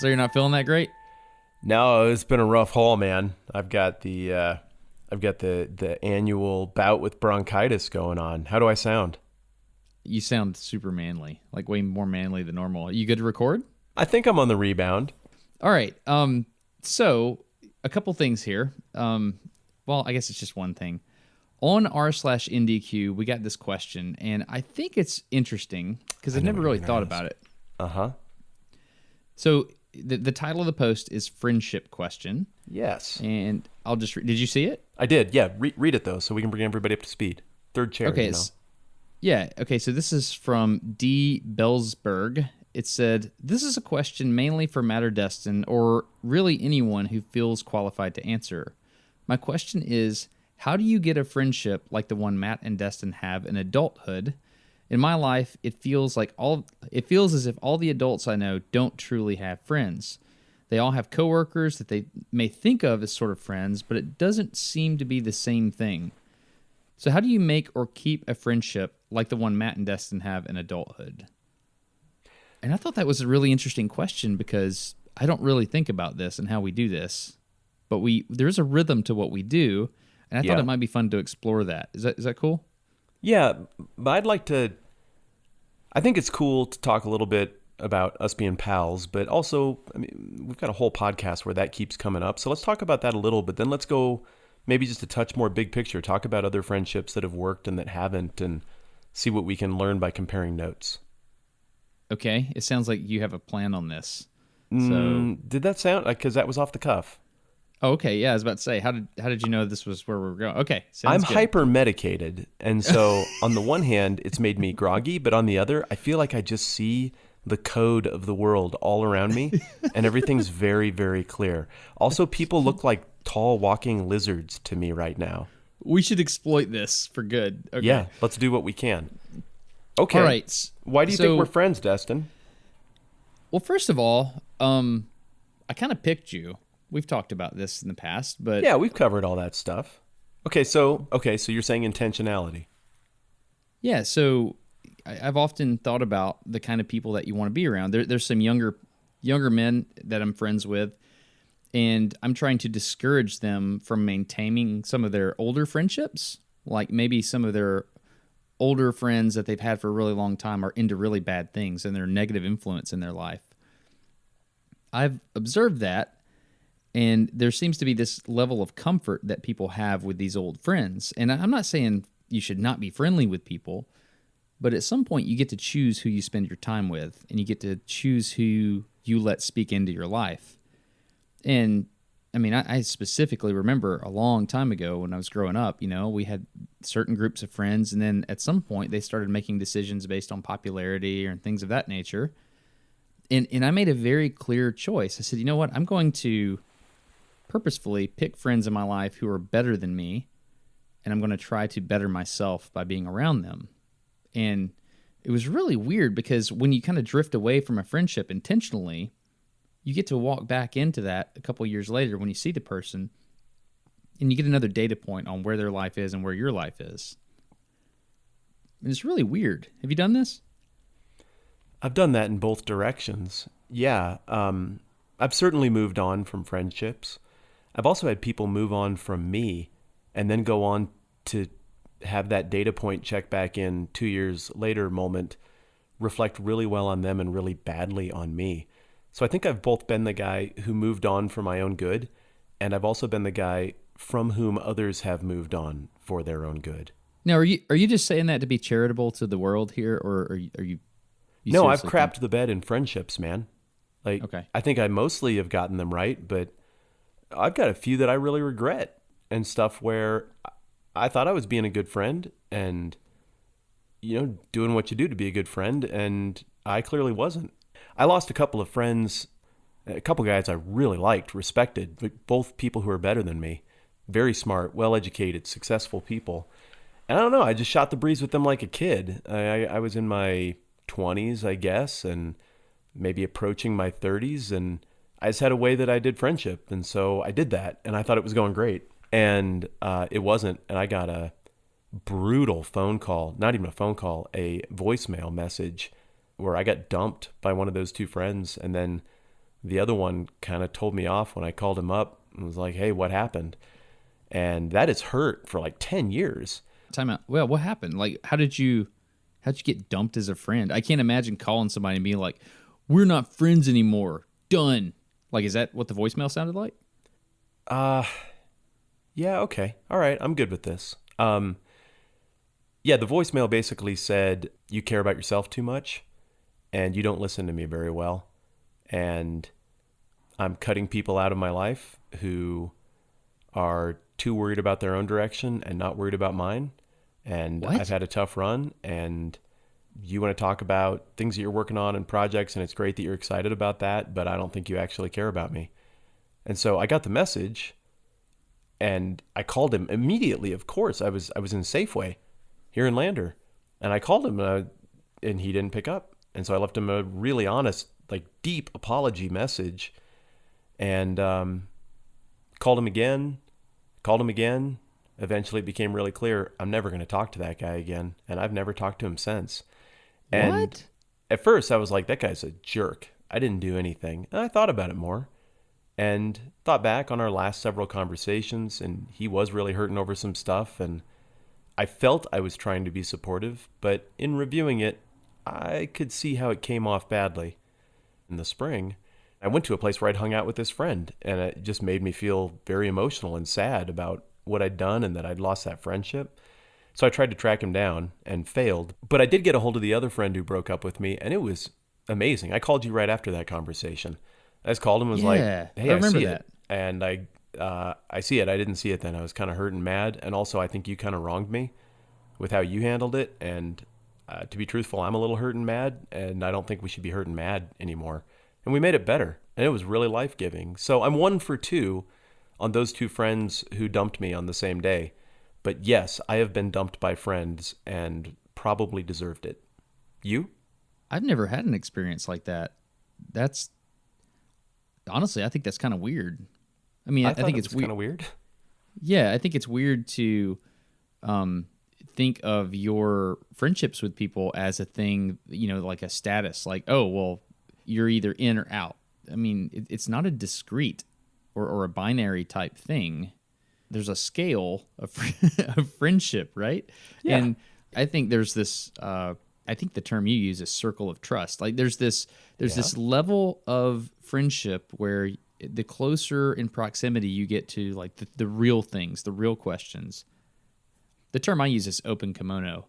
So you're not feeling that great? No, it's been a rough haul, man. I've got the annual bout with bronchitis going on. How do I sound? You sound super manly, like way more manly than normal. You good to record? I think I'm on the rebound. All right. So a couple things here. Well, I guess it's just one thing. On r/NDQ, we got this question, and I think it's interesting because I've never really thought about it. Uh-huh. So the title of the post is Friendship Question. Yes. And I'll just did you see it? I did, yeah. Read it, though, so we can bring everybody up to speed. Third chair, Okay. Yeah, okay, so this is from D. Bellsberg. It said, "This is a question mainly for Matt or Destin, or really anyone who feels qualified to answer. My question is, how do you get a friendship like the one Matt and Destin have in adulthood? In my life, it feels as if all the adults I know don't truly have friends. They all have coworkers that they may think of as sort of friends, but it doesn't seem to be the same thing. So how do you make or keep a friendship like the one Matt and Destin have in adulthood?" And I thought that was a really interesting question because I don't really think about this and how we do this, but there's a rhythm to what we do, and I thought it might be fun to explore that. Is that cool? Yeah, but I think it's cool to talk a little bit about us being pals, but also, I mean, we've got a whole podcast where that keeps coming up. So let's talk about that a little, but then let's go maybe just a touch more big picture, talk about other friendships that have worked and that haven't, and see what we can learn by comparing notes. Okay, it sounds like you have a plan on this. So did that sound like, because that was off the cuff? Oh, okay, yeah, I was about to say, how did you know this was where we were going? Okay, I'm good. hyper medicated, and so on the one hand, it's made me groggy, but on the other, I feel like I just see the code of the world all around me, and everything's very, very clear. Also, people look like tall walking lizards to me right now. We should exploit this for good. Okay. Yeah, let's do what we can. Okay. All right. Why do you think we're friends, Destin? Well, first of all, I kind of picked you. We've talked about this in the past, but yeah, we've covered all that stuff. Okay, so you're saying intentionality. Yeah, so I've often thought about the kind of people that you want to be around. There's some younger men that I'm friends with, and I'm trying to discourage them from maintaining some of their older friendships. Like maybe some of their older friends that they've had for a really long time are into really bad things and they're a negative influence in their life. I've observed that, and there seems to be this level of comfort that people have with these old friends. And I'm not saying you should not be friendly with people, but at some point you get to choose who you spend your time with, and you get to choose who you let speak into your life. And I mean, I specifically remember a long time ago when I was growing up, we had certain groups of friends, and then at some point they started making decisions based on popularity and things of that nature. And I made a very clear choice. I said, you know what? I'm going to purposefully pick friends in my life who are better than me, and I'm going to try to better myself by being around them. And it was really weird because when you kind of drift away from a friendship intentionally, you get to walk back into that a couple years later when you see the person, and you get another data point on where their life is and where your life is. And it's really weird. Have you done this? I've done that in both directions. Yeah, I've certainly moved on from friendships. I've also had people move on from me and then go on to have that data point check back in 2 years later moment reflect really well on them and really badly on me. So I think I've both been the guy who moved on for my own good, and I've also been the guy from whom others have moved on for their own good. Now, are you just saying that to be charitable to the world here, or are you no, I've crapped the bed in friendships, man. Like, okay. I think I mostly have gotten them right, but I've got a few that I really regret, and stuff where I thought I was being a good friend and, doing what you do to be a good friend, and I clearly wasn't. I lost a couple of friends, a couple guys I really liked, respected, but both people who are better than me. Very smart, well-educated, successful people. And I don't know, I just shot the breeze with them like a kid. I was in my 20s, I guess, and maybe approaching my 30s, and I just had a way that I did friendship, and so I did that, and I thought it was going great. And it wasn't, and I got a brutal phone call, not even a phone call, a voicemail message where I got dumped by one of those two friends, and then The other one kind of told me off when I called him up and was like, hey, what happened? And that has hurt for like 10 years. Time out. Well, what happened? Like, how'd you get dumped as a friend? I can't imagine calling somebody and being like, we're not friends anymore. Done. Like, is that what the voicemail sounded like? Yeah, okay. All right, I'm good with this. Yeah, the voicemail basically said, you care about yourself too much and you don't listen to me very well. And I'm cutting people out of my life who are too worried about their own direction and not worried about mine. And What? I've had a tough run, and you want to talk about things that you're working on and projects, and it's great that you're excited about that, but I don't think you actually care about me. And so I got the message, and I called him immediately. Of course, I was in Safeway here in Lander, and I called him, and he didn't pick up. And so I left him a really honest, like deep apology message, and called him again. Eventually it became really clear I'm never going to talk to that guy again, and I've never talked to him since. And What? at first I was like, that guy's a jerk. I didn't do anything. And I thought about it more and thought back on our last several conversations, and he was really hurting over some stuff, and I felt I was trying to be supportive, but in reviewing it, I could see how it came off badly. In the spring, I went to a place where I'd hung out with this friend, and it just made me feel very emotional and sad about what I'd done and that I'd lost that friendship. So I tried to track him down and failed, but I did get a hold of the other friend who broke up with me, and it was amazing. I called you right after that conversation. I just called him and was like, hey, I remember see that. it. And I see it. I didn't see it then. I was kind of hurt and mad. And also I think you kind of wronged me with how you handled it. And to be truthful, I'm a little hurt and mad, and I don't think we should be hurt and mad anymore. And we made it better, and it was really life-giving. So I'm 1 for 2 on those 2 friends who dumped me on the same day. But yes, I have been dumped by friends and probably deserved it. You? I've never had an experience like that. That's honestly, I think that's kind of weird. I mean, I think it's kind of weird. Yeah, I think it's weird to think of your friendships with people as a thing, like a status, like, oh, well, you're either in or out. I mean, it's not a discrete or a binary type thing. There's a scale of, of friendship, right? Yeah. And I think there's this, I think the term you use is circle of trust. Like there's this level of friendship where the closer in proximity you get to like the real things, the real questions. The term I use is open kimono.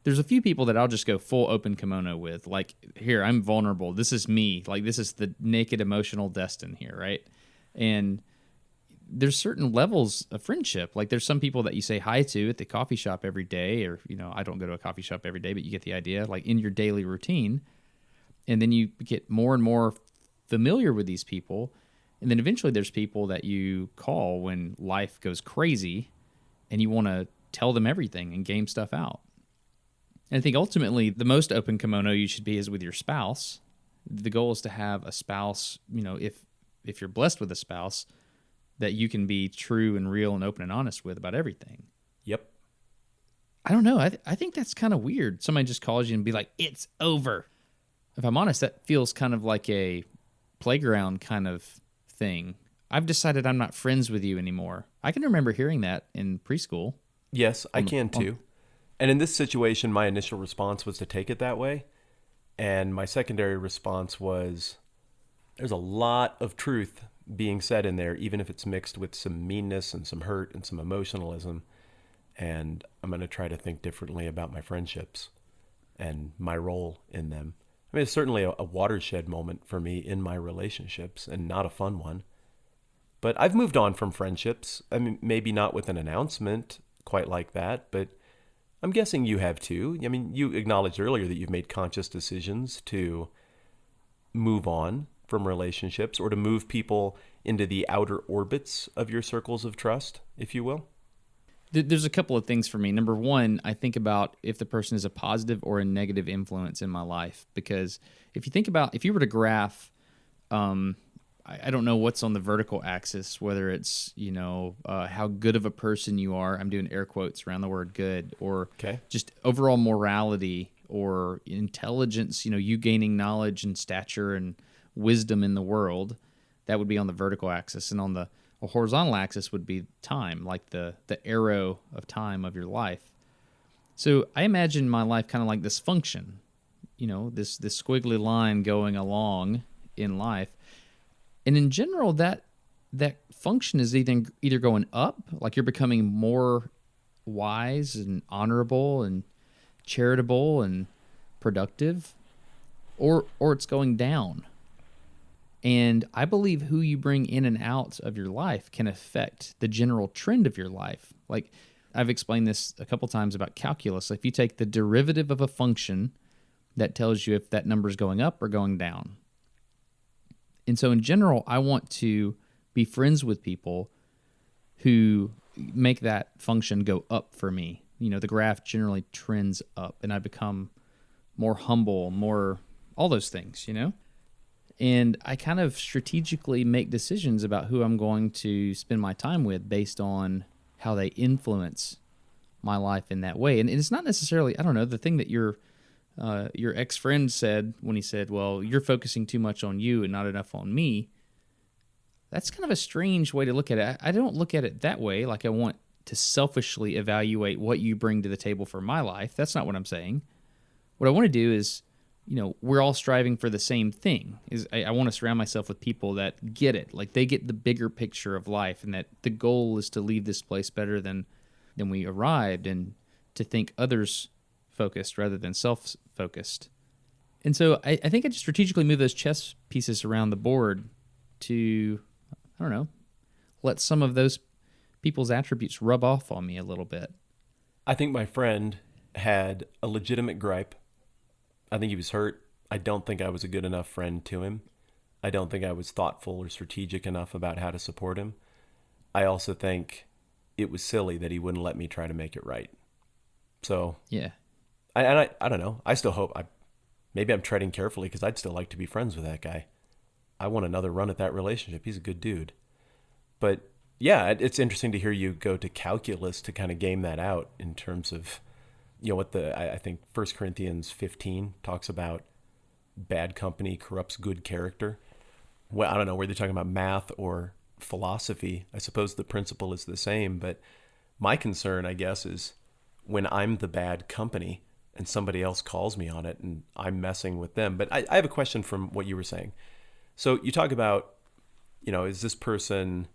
There's a few people that I'll just go full open kimono with. Like, here, I'm vulnerable. This is me. Like, this is the naked emotional Destin here, right? And there's certain levels of friendship. Like, there's some people that you say hi to at the coffee shop every day, or, I don't go to a coffee shop every day, but you get the idea, like in your daily routine. And then you get more and more familiar with these people. And then eventually there's people that you call when life goes crazy and you want to tell them everything and game stuff out. And I think ultimately the most open kimono you should be is with your spouse. The goal is to have a spouse, if you're blessed with a spouse, that you can be true and real and open and honest with about everything. Yep. I don't know. I think that's kind of weird. Somebody just calls you and be like, it's over. If I'm honest, that feels kind of like a playground kind of thing. I've decided I'm not friends with you anymore. I can remember hearing that in preschool. Yes, I can too. And in this situation, my initial response was to take it that way. And my secondary response was, there's a lot of truth being said in there, even if it's mixed with some meanness and some hurt and some emotionalism. And I'm going to try to think differently about my friendships and my role in them. I mean, it's certainly a watershed moment for me in my relationships, and not a fun one. But I've moved on from friendships. I mean, maybe not with an announcement quite like that, but I'm guessing you have too. I mean, you acknowledged earlier that you've made conscious decisions to move on from relationships, or to move people into the outer orbits of your circles of trust, if you will. There's a couple of things for me. Number one, I think about if the person is a positive or a negative influence in my life. Because if you were to graph, I don't know what's on the vertical axis, whether it's, how good of a person you are. I'm doing air quotes around the word good, or just overall morality or intelligence, you gaining knowledge and stature and wisdom in the world. That would be on the vertical axis, and on the horizontal axis would be time, like the arrow of time of your life. So I imagine my life kind of like this function, this squiggly line going along in life. And in general, that function is either going up, like you're becoming more wise and honorable and charitable and productive, or it's going down. And I believe who you bring in and out of your life can affect the general trend of your life. Like, I've explained this a couple times about calculus. If you take the derivative of a function, that tells you if that number is going up or going down. And so in general, I want to be friends with people who make that function go up for me. The graph generally trends up, and I become more humble, more all those things, And I kind of strategically make decisions about who I'm going to spend my time with based on how they influence my life in that way. And it's not necessarily, I don't know, the thing that your ex-friend said when he said, well, you're focusing too much on you and not enough on me. That's kind of a strange way to look at it. I don't look at it that way, like I want to selfishly evaluate what you bring to the table for my life. That's not what I'm saying. What I want to do is, we're all striving for the same thing. I want to surround myself with people that get it. Like, they get the bigger picture of life, and that the goal is to leave this place better than we arrived, and to think others focused rather than self-focused. And so I think I just strategically move those chess pieces around the board to, I don't know, let some of those people's attributes rub off on me a little bit. I think my friend had a legitimate gripe. I think he was hurt. I don't think I was a good enough friend to him. I don't think I was thoughtful or strategic enough about how to support him. I also think it was silly that he wouldn't let me try to make it right. So yeah, I don't know. I still hope maybe I'm treading carefully, because I'd still like to be friends with that guy. I want another run at that relationship. He's a good dude. But yeah, it's interesting to hear you go to calculus to kind of game that out in terms of, what I think 1 Corinthians 15 talks about bad company corrupts good character. Well, I don't know whether you're talking about math or philosophy. I suppose the principle is the same, but my concern, I guess, is when I'm the bad company and somebody else calls me on it and I'm messing with them. But I have a question from what you were saying. So you talk about, is this person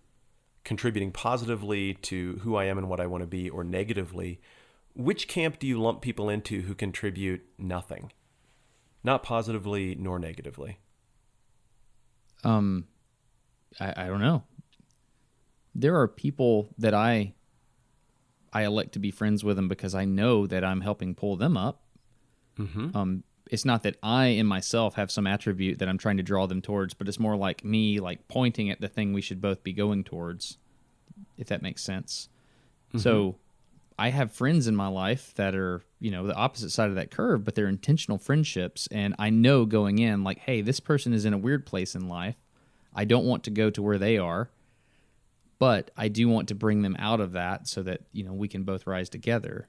contributing positively to who I am and what I want to be, or negatively? Which camp do you lump people into who contribute nothing? Not positively nor negatively. I don't know. There are people that I elect to be friends with them because I know that I'm helping pull them up. Mm-hmm. It's not that I in myself have some attribute that I'm trying to draw them towards, but it's more like me, like pointing at the thing we should both be going towards, if that makes sense. Mm-hmm. So I have friends in my life that are, the opposite side of that curve, but they're intentional friendships. And I know going in, like, hey, this person is in a weird place in life. I don't want to go to where they are, but I do want to bring them out of that so that, we can both rise together.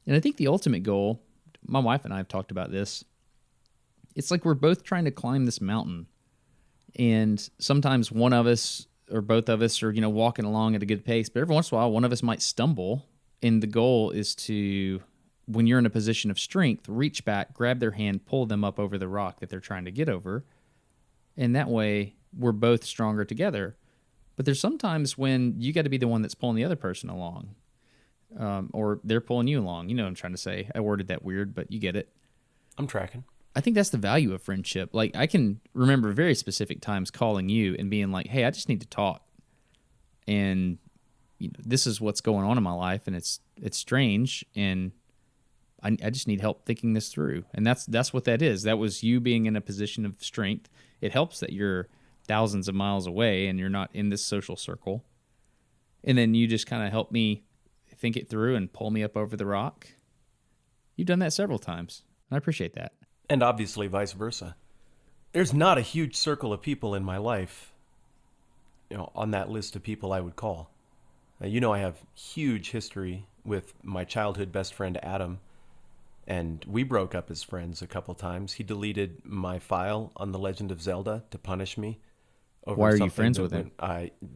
And I think the ultimate goal, my wife and I have talked about this, it's like we're both trying to climb this mountain. And sometimes one of us or both of us are, walking along at a good pace, but every once in a while, one of us might stumble. And the goal is to, when you're in a position of strength, reach back, grab their hand, pull them up over the rock that they're trying to get over. And that way, we're both stronger together. But there's sometimes when you got to be the one that's pulling the other person along, or they're pulling you along. You know what I'm trying to say. I worded that weird, but you get it. I'm tracking. I think that's the value of friendship. Like, I can remember very specific times calling you and being like, hey, I just need to talk. And this is what's going on in my life, and it's strange, and I just need help thinking this through. And that's what that is. That was you being in a position of strength. It helps that you're thousands of miles away and you're not in this social circle. And then you just kind of help me think it through and pull me up over the rock. You've done that several times. I appreciate that. And obviously vice versa. There's not a huge circle of people in my life, on that list of people I would call. I have huge history with my childhood best friend, Adam. And we broke up as friends a couple times. He deleted my file on the Legend of Zelda to punish me over Why are something you friends that with him?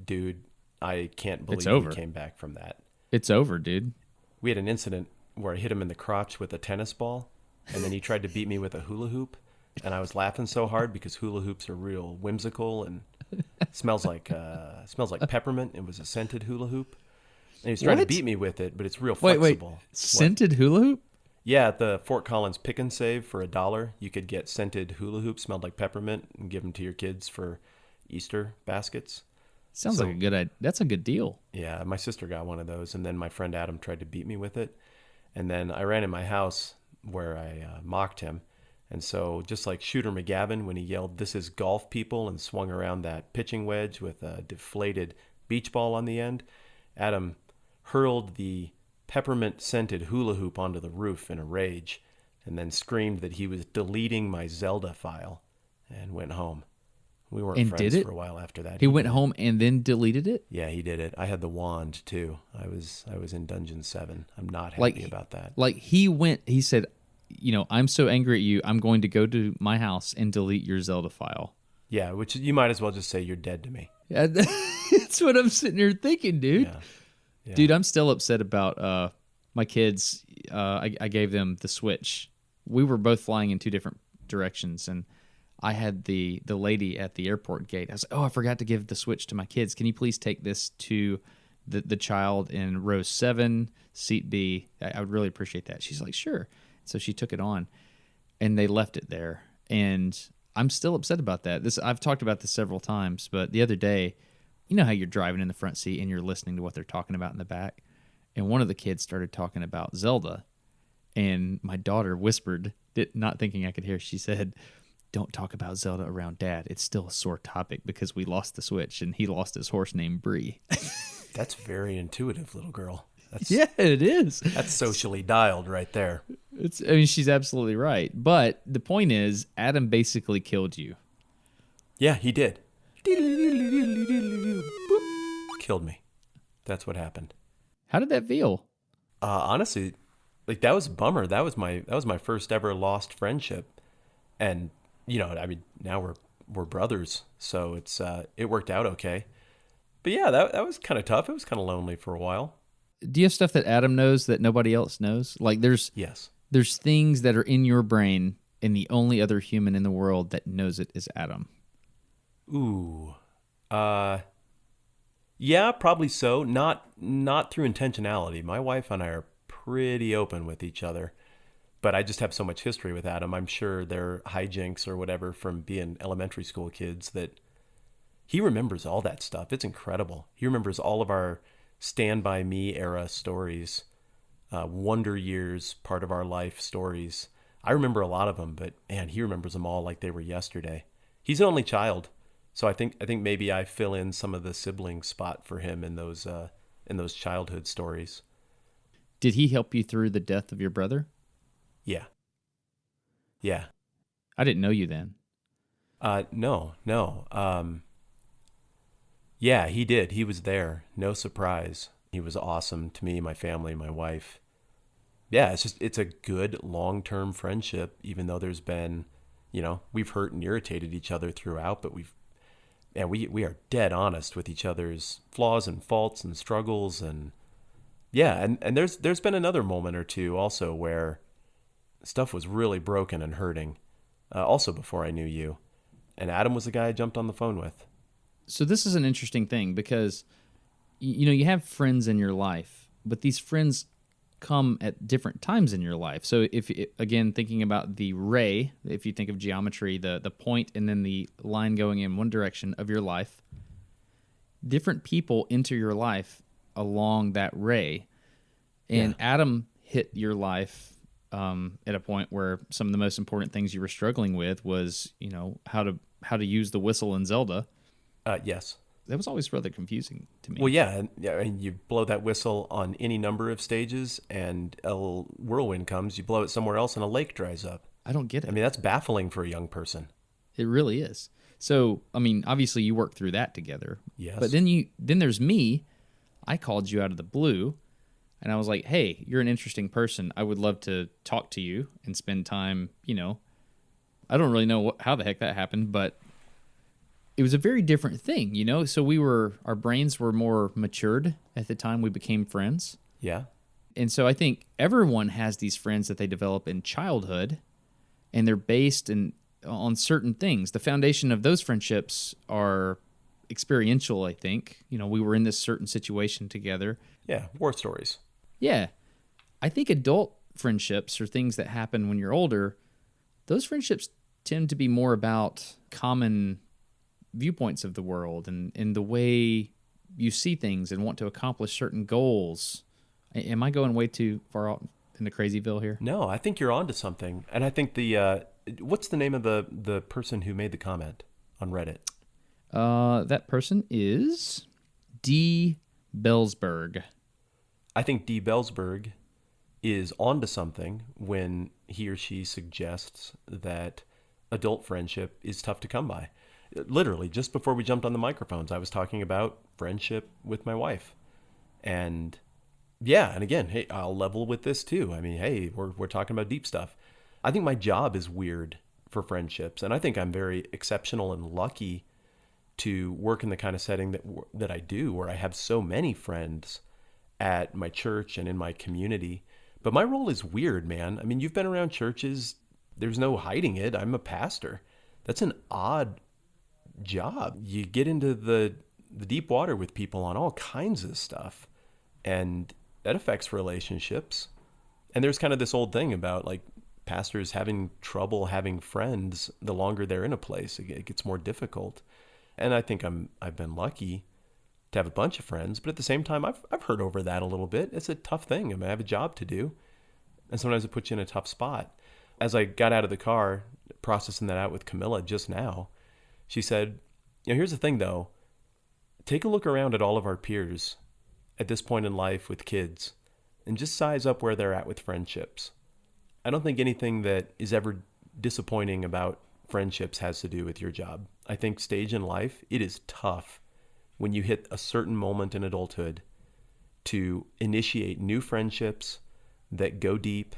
Dude, I can't It's believe over. he came back from that. It's over, dude. We had an incident where I hit him in the crotch with a tennis ball, and then he tried to beat me with a hula hoop, and I was laughing so hard because hula hoops are real whimsical and smells like peppermint. It was a scented hula hoop, and he was trying to What? beat me with it, but it's real Wait, flexible. What? scented hula hoop? Yeah, at the Fort Collins Pick and Save for $1, you could get scented hula hoops, smelled like peppermint, and give them to your kids for Easter baskets. Sounds like a good idea. That's a good deal. Yeah, my sister got one of those, and then my friend Adam tried to beat me with it. And then I ran in my house where I mocked him. And so just like Shooter McGavin when he yelled, "This is golf, people," and swung around that pitching wedge with a deflated beach ball on the end, Adam hurled the peppermint-scented hula hoop onto the roof in a rage and then screamed that he was deleting my Zelda file and went home. We weren't And friends did it? for a while after that. He went home and then deleted it? Yeah, he did it. I had the wand too. I was in Dungeon 7. I'm not happy Like- about that. Like he said, I'm so angry at you, I'm going to go to my house and delete your Zelda file. Yeah, which you might as well just say you're dead to me. Yeah, that's what I'm sitting here thinking, dude. Yeah. Yeah. Dude, I'm still upset about my kids. I gave them the Switch. We were both flying in two different directions, and I had the lady at the airport gate. I was like, "Oh, I forgot to give the Switch to my kids. Can you please take this to the child in row 7, seat B? I would really appreciate that." She's like, "Sure." So she took it on, and they left it there. And I'm still upset about that. I've talked about this several times, but the other day, you know how you're driving in the front seat and you're listening to what they're talking about in the back? And one of the kids started talking about Zelda, and my daughter whispered, not thinking I could hear, she said, "Don't talk about Zelda around Dad. It's still a sore topic because we lost the Switch and he lost his horse named Bree." That's very intuitive, little girl. That's, Yeah, it is. That's socially dialed right there. She's absolutely right. But the point is, Adam basically killed you. Yeah, he did. Killed me. That's what happened. How did that feel? Honestly, like that was a bummer. That was my first ever lost friendship, and now we're brothers, so it worked out okay. But yeah, that was kind of tough. It was kind of lonely for a while. Do you have stuff that Adam knows that nobody else knows? Like there's things that are in your brain, and the only other human in the world that knows it is Adam. Ooh. Yeah, probably so. Not through intentionality. My wife and I are pretty open with each other, but I just have so much history with Adam. I'm sure there are hijinks or whatever from being elementary school kids that he remembers all that stuff. It's incredible. He remembers all of our Stand By Me era stories, Wonder Years, part of our life stories. I remember a lot of them, but man, he remembers them all like they were yesterday. He's an only child. So I think maybe I fill in some of the sibling spot for him in those childhood stories. Did he help you through the death of your brother? Yeah. Yeah. I didn't know you then. No. Yeah, he did. He was there. No surprise. He was awesome to me, my family, my wife. Yeah, it's a good long-term friendship, even though there's been, we've hurt and irritated each other throughout, but we are dead honest with each other's flaws and faults and struggles, and yeah, and there's been another moment or two also where stuff was really broken and hurting, also before I knew you, and Adam was the guy I jumped on the phone with. So this is an interesting thing because you have friends in your life, but these friends come at different times in your life. So if again thinking about the ray, if you think of geometry, the point and then the line going in one direction of your life, different people enter your life along that ray. And yeah. Adam hit your life at a point where some of the most important things you were struggling with was, how to use the whistle in Zelda. Yes. That was always rather confusing to me. Well, yeah, and you blow that whistle on any number of stages, and a whirlwind comes. You blow it somewhere else, and a lake dries up. I don't get it. I mean, that's baffling for a young person. It really is. So, I mean, obviously, you worked through that together. Yes. But then there's me. I called you out of the blue. And I was like, hey, you're an interesting person. I would love to talk to you and spend time, I don't really know how the heck that happened, but it was a very different thing, So our brains were more matured at the time we became friends. Yeah. And so I think everyone has these friends that they develop in childhood, and they're based on certain things. The foundation of those friendships are experiential, I think. We were in this certain situation together. Yeah, war stories. Yeah. I think adult friendships or things that happen when you're older, those friendships tend to be more about common viewpoints of the world and the way you see things and want to accomplish certain goals. Am I going way too far out into Crazyville here? No, I think you're onto something. And I think what's the name of the person who made the comment on Reddit? That person is D. Bellsberg. I think D. Bellsberg is onto something when he or she suggests that adult friendship is tough to come by. Literally, just before we jumped on the microphones, I was talking about friendship with my wife. And yeah, and again, hey, I'll level with this too. I mean, hey, we're talking about deep stuff. I think my job is weird for friendships, and I think I'm very exceptional and lucky to work in the kind of setting that I do, where I have so many friends at my church and in my community. But my role is weird, man. I mean, you've been around churches. There's no hiding it. I'm a pastor. That's an odd job. You get into the deep water with people on all kinds of stuff, and that affects relationships. And there's kind of this old thing about like pastors having trouble having friends the longer they're in a place. It gets more difficult. And I think I've been lucky to have a bunch of friends, but at the same time, I've heard over that a little bit. It's a tough thing. I mean, I have a job to do, and sometimes it puts you in a tough spot. As I got out of the car, processing that out with Camilla just now, she said, here's the thing though, take a look around at all of our peers at this point in life with kids and just size up where they're at with friendships. I don't think anything that is ever disappointing about friendships has to do with your job. I think stage in life, it is tough when you hit a certain moment in adulthood to initiate new friendships that go deep,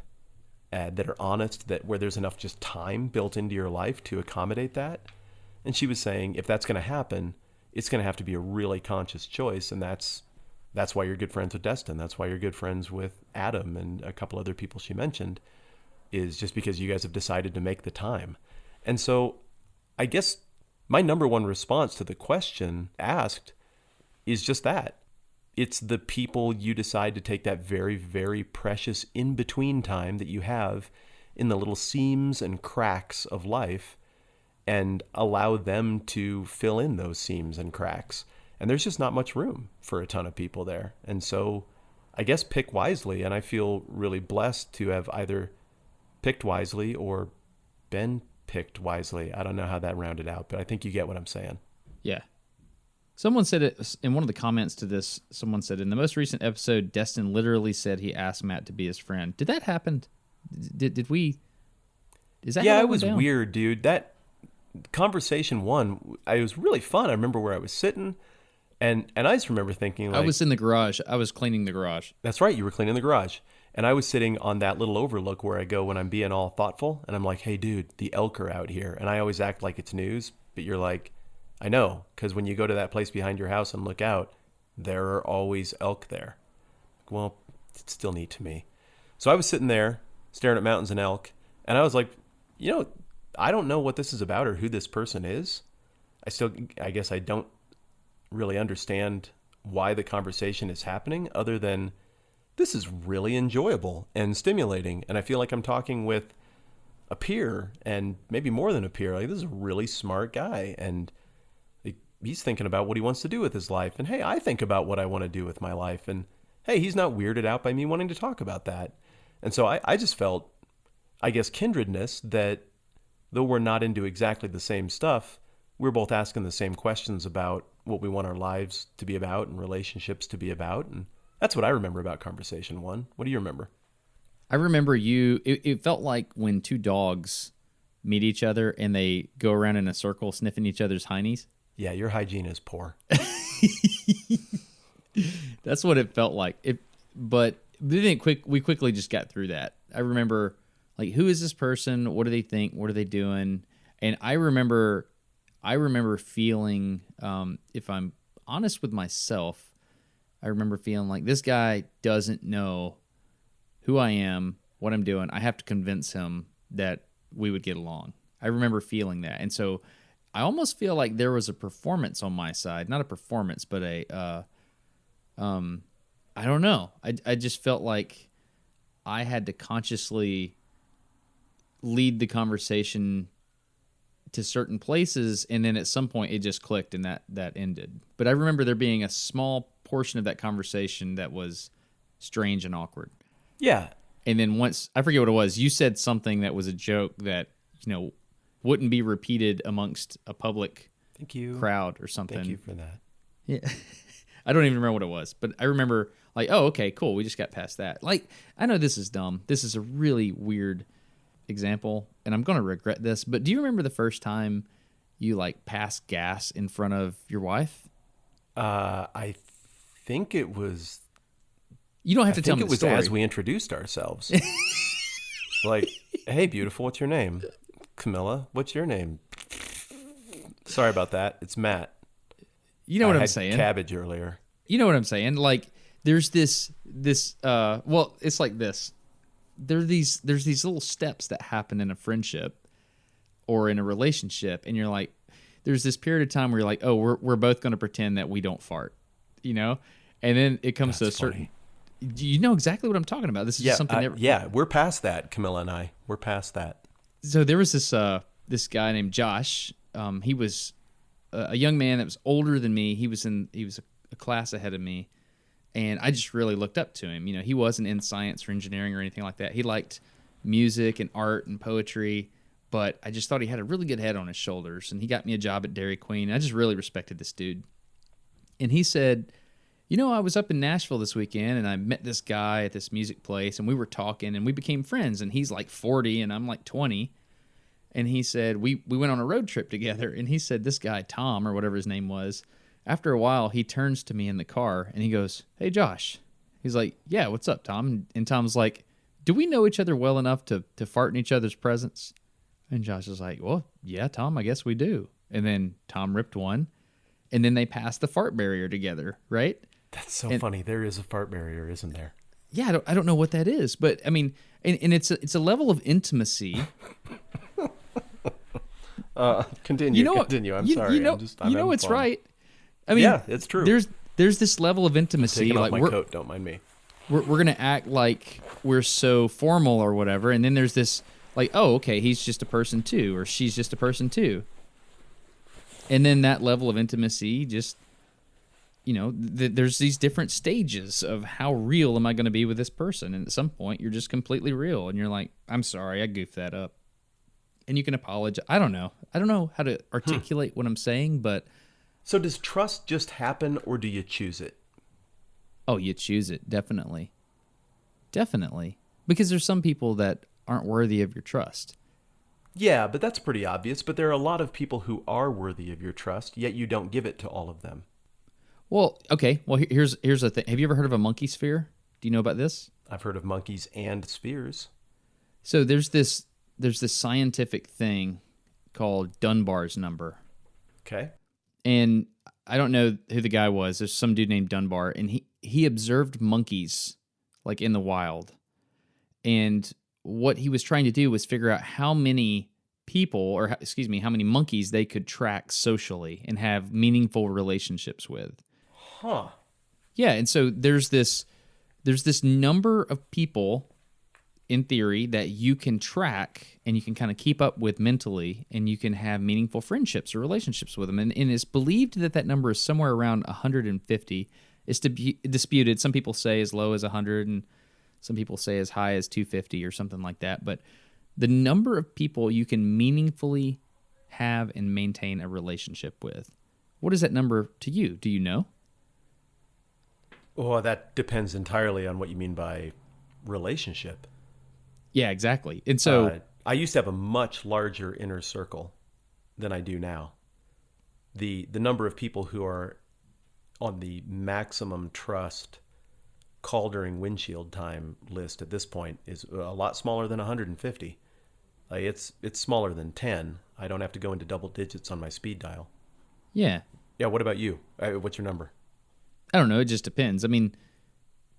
that are honest, that where there's enough just time built into your life to accommodate that. And she was saying, if that's going to happen, it's going to have to be a really conscious choice. And that's why you're good friends with Destin. That's why you're good friends with Adam and a couple other people she mentioned, is just because you guys have decided to make the time. And so I guess my number one response to the question asked is just that. It's the people you decide to take that very, very precious in-between time that you have in the little seams and cracks of life and allow them to fill in those seams and cracks. And there's just not much room for a ton of people there. And so I guess pick wisely. And I feel really blessed to have either picked wisely or been picked wisely. I don't know how that rounded out, but I think you get what I'm saying. Yeah. Someone said it in one of the comments to this. Someone said in the most recent episode, Destin literally said he asked Matt to be his friend. Did that happen? Did we? Is that? Yeah, it was weird, dude. That conversation one, it was really fun. I remember where I was sitting, and I just remember thinking, like, I was in the garage. I was cleaning the garage. That's right. You were cleaning the garage. And I was sitting on that little overlook where I go when I'm being all thoughtful. And I'm like, hey, dude, the elk are out here. And I always act like it's news. But you're like, I know. Because when you go to that place behind your house and look out, there are always elk there. Well, it's still neat to me. So I was sitting there staring at mountains and elk. And I was like, I don't know what this is about or who this person is. I guess I don't really understand why the conversation is happening other than this is really enjoyable and stimulating. And I feel like I'm talking with a peer and maybe more than a peer. Like, this is a really smart guy. And he's thinking about what he wants to do with his life. And hey, I think about what I want to do with my life. And hey, he's not weirded out by me wanting to talk about that. And so I just felt, I guess, kindredness that though we're not into exactly the same stuff, we're both asking the same questions about what we want our lives to be about and relationships to be about. And that's what I remember about conversation one. What do you remember? I remember it felt like when two dogs meet each other and they go around in a circle sniffing each other's heinies. Yeah, your hygiene is poor. That's what it felt like. But we quickly just got through that. I remember, like, who is this person? What do they think? What are they doing? And I remember feeling, if I'm honest with myself, I remember feeling like this guy doesn't know who I am, what I'm doing. I have to convince him that we would get along. I remember feeling that. And so I almost feel like there was a performance on my side, not a performance, but I don't know. I just felt like I had to consciously lead the conversation to certain places, and then at some point it just clicked and that ended. But I remember there being a small portion of that conversation that was strange and awkward. Yeah. And then once, I forget what it was, you said something that was a joke that, wouldn't be repeated amongst a public Thank you. crowd or something. Thank you for that. Yeah. I don't even remember what it was, but I remember like, oh, okay, cool. We just got past that. Like, I know this is dumb. This is a really weird example, and I'm going to regret this, but do you remember the first time you like passed gas in front of your wife? I think it was... You don't have to tell me the story. I think it was as we introduced ourselves. Like, hey, beautiful, what's your name? Camilla, what's your name? Sorry about that. It's Matt. You know what I'm saying? Cabbage earlier. You know what I'm saying? Like, there's this well, it's like this. There's these little steps that happen in a friendship or in a relationship, and you're like, there's this period of time where you're like, oh, we're both going to pretend that we don't fart, and then it comes to a certain. You know exactly what I'm talking about. This is just something. We're past that, Camilla and I. We're past that. So there was this guy named Josh. He was a young man that was older than me. He was a class ahead of me, and I just really looked up to him. He wasn't in science or engineering or anything like that. He liked music and art and poetry, but I just thought he had a really good head on his shoulders, and he got me a job at Dairy Queen. I just really respected this dude. And he said, I was up in Nashville this weekend, and I met this guy at this music place, and we were talking, and we became friends, and he's like 40, and I'm like 20. And he said, we went on a road trip together, and he said this guy, Tom, or whatever his name was, after a while, he turns to me in the car, and he goes, hey, Josh. He's like, yeah, what's up, Tom? And Tom's like, do we know each other well enough to fart in each other's presence? And Josh is like, well, yeah, Tom, I guess we do. And then Tom ripped one, and then they passed the fart barrier together, right? That's so funny. There is a fart barrier, isn't there? Yeah, I don't know what that is, but I mean, and it's a level of intimacy. Continue. I'm sorry. It's right. I mean, yeah, it's true. There's this level of intimacy. Taking off my coat. Don't mind me. We're gonna act like we're so formal or whatever, and then there's this like, oh, okay, he's just a person too, or she's just a person too, and then that level of intimacy just. There's these different stages of how real am I going to be with this person. And at some point, you're just completely real. And you're like, I'm sorry, I goofed that up. And you can apologize. I don't know how to articulate what I'm saying, but... So does trust just happen, or do you choose it? Oh, you choose it, definitely. Definitely. Because there's some people that aren't worthy of your trust. Yeah, but that's pretty obvious. But there are a lot of people who are worthy of your trust, yet you don't give it to all of them. Well, okay. Well, here's the thing. Have you ever heard of a Monkeysphere? Do you know about this? I've heard of monkeys and spheres. So there's this scientific thing called Dunbar's number. Okay. And I don't know who the guy was. There's some dude named Dunbar, and he observed monkeys like in the wild. And what he was trying to do was figure out how many how many monkeys they could track socially and have meaningful relationships with. Huh. Yeah, and so there's this number of people in theory that you can track and you can kind of keep up with mentally, and you can have meaningful friendships or relationships with them. And it's believed that number is somewhere around 150. It's disputed. Some people say as low as 100, and some people say as high as 250 or something like that. But the number of people you can meaningfully have and maintain a relationship with, what is that number to you? Do you know? Well, that depends entirely on what you mean by relationship. Yeah, exactly. And so I used to have a much larger inner circle than I do now. The number of people who are on the maximum trust call during windshield time list at this point is a lot smaller than 150. It's smaller than 10. I don't have to go into double digits on my speed dial. Yeah. Yeah, what about you? What's your number? I don't know. It just depends. I mean,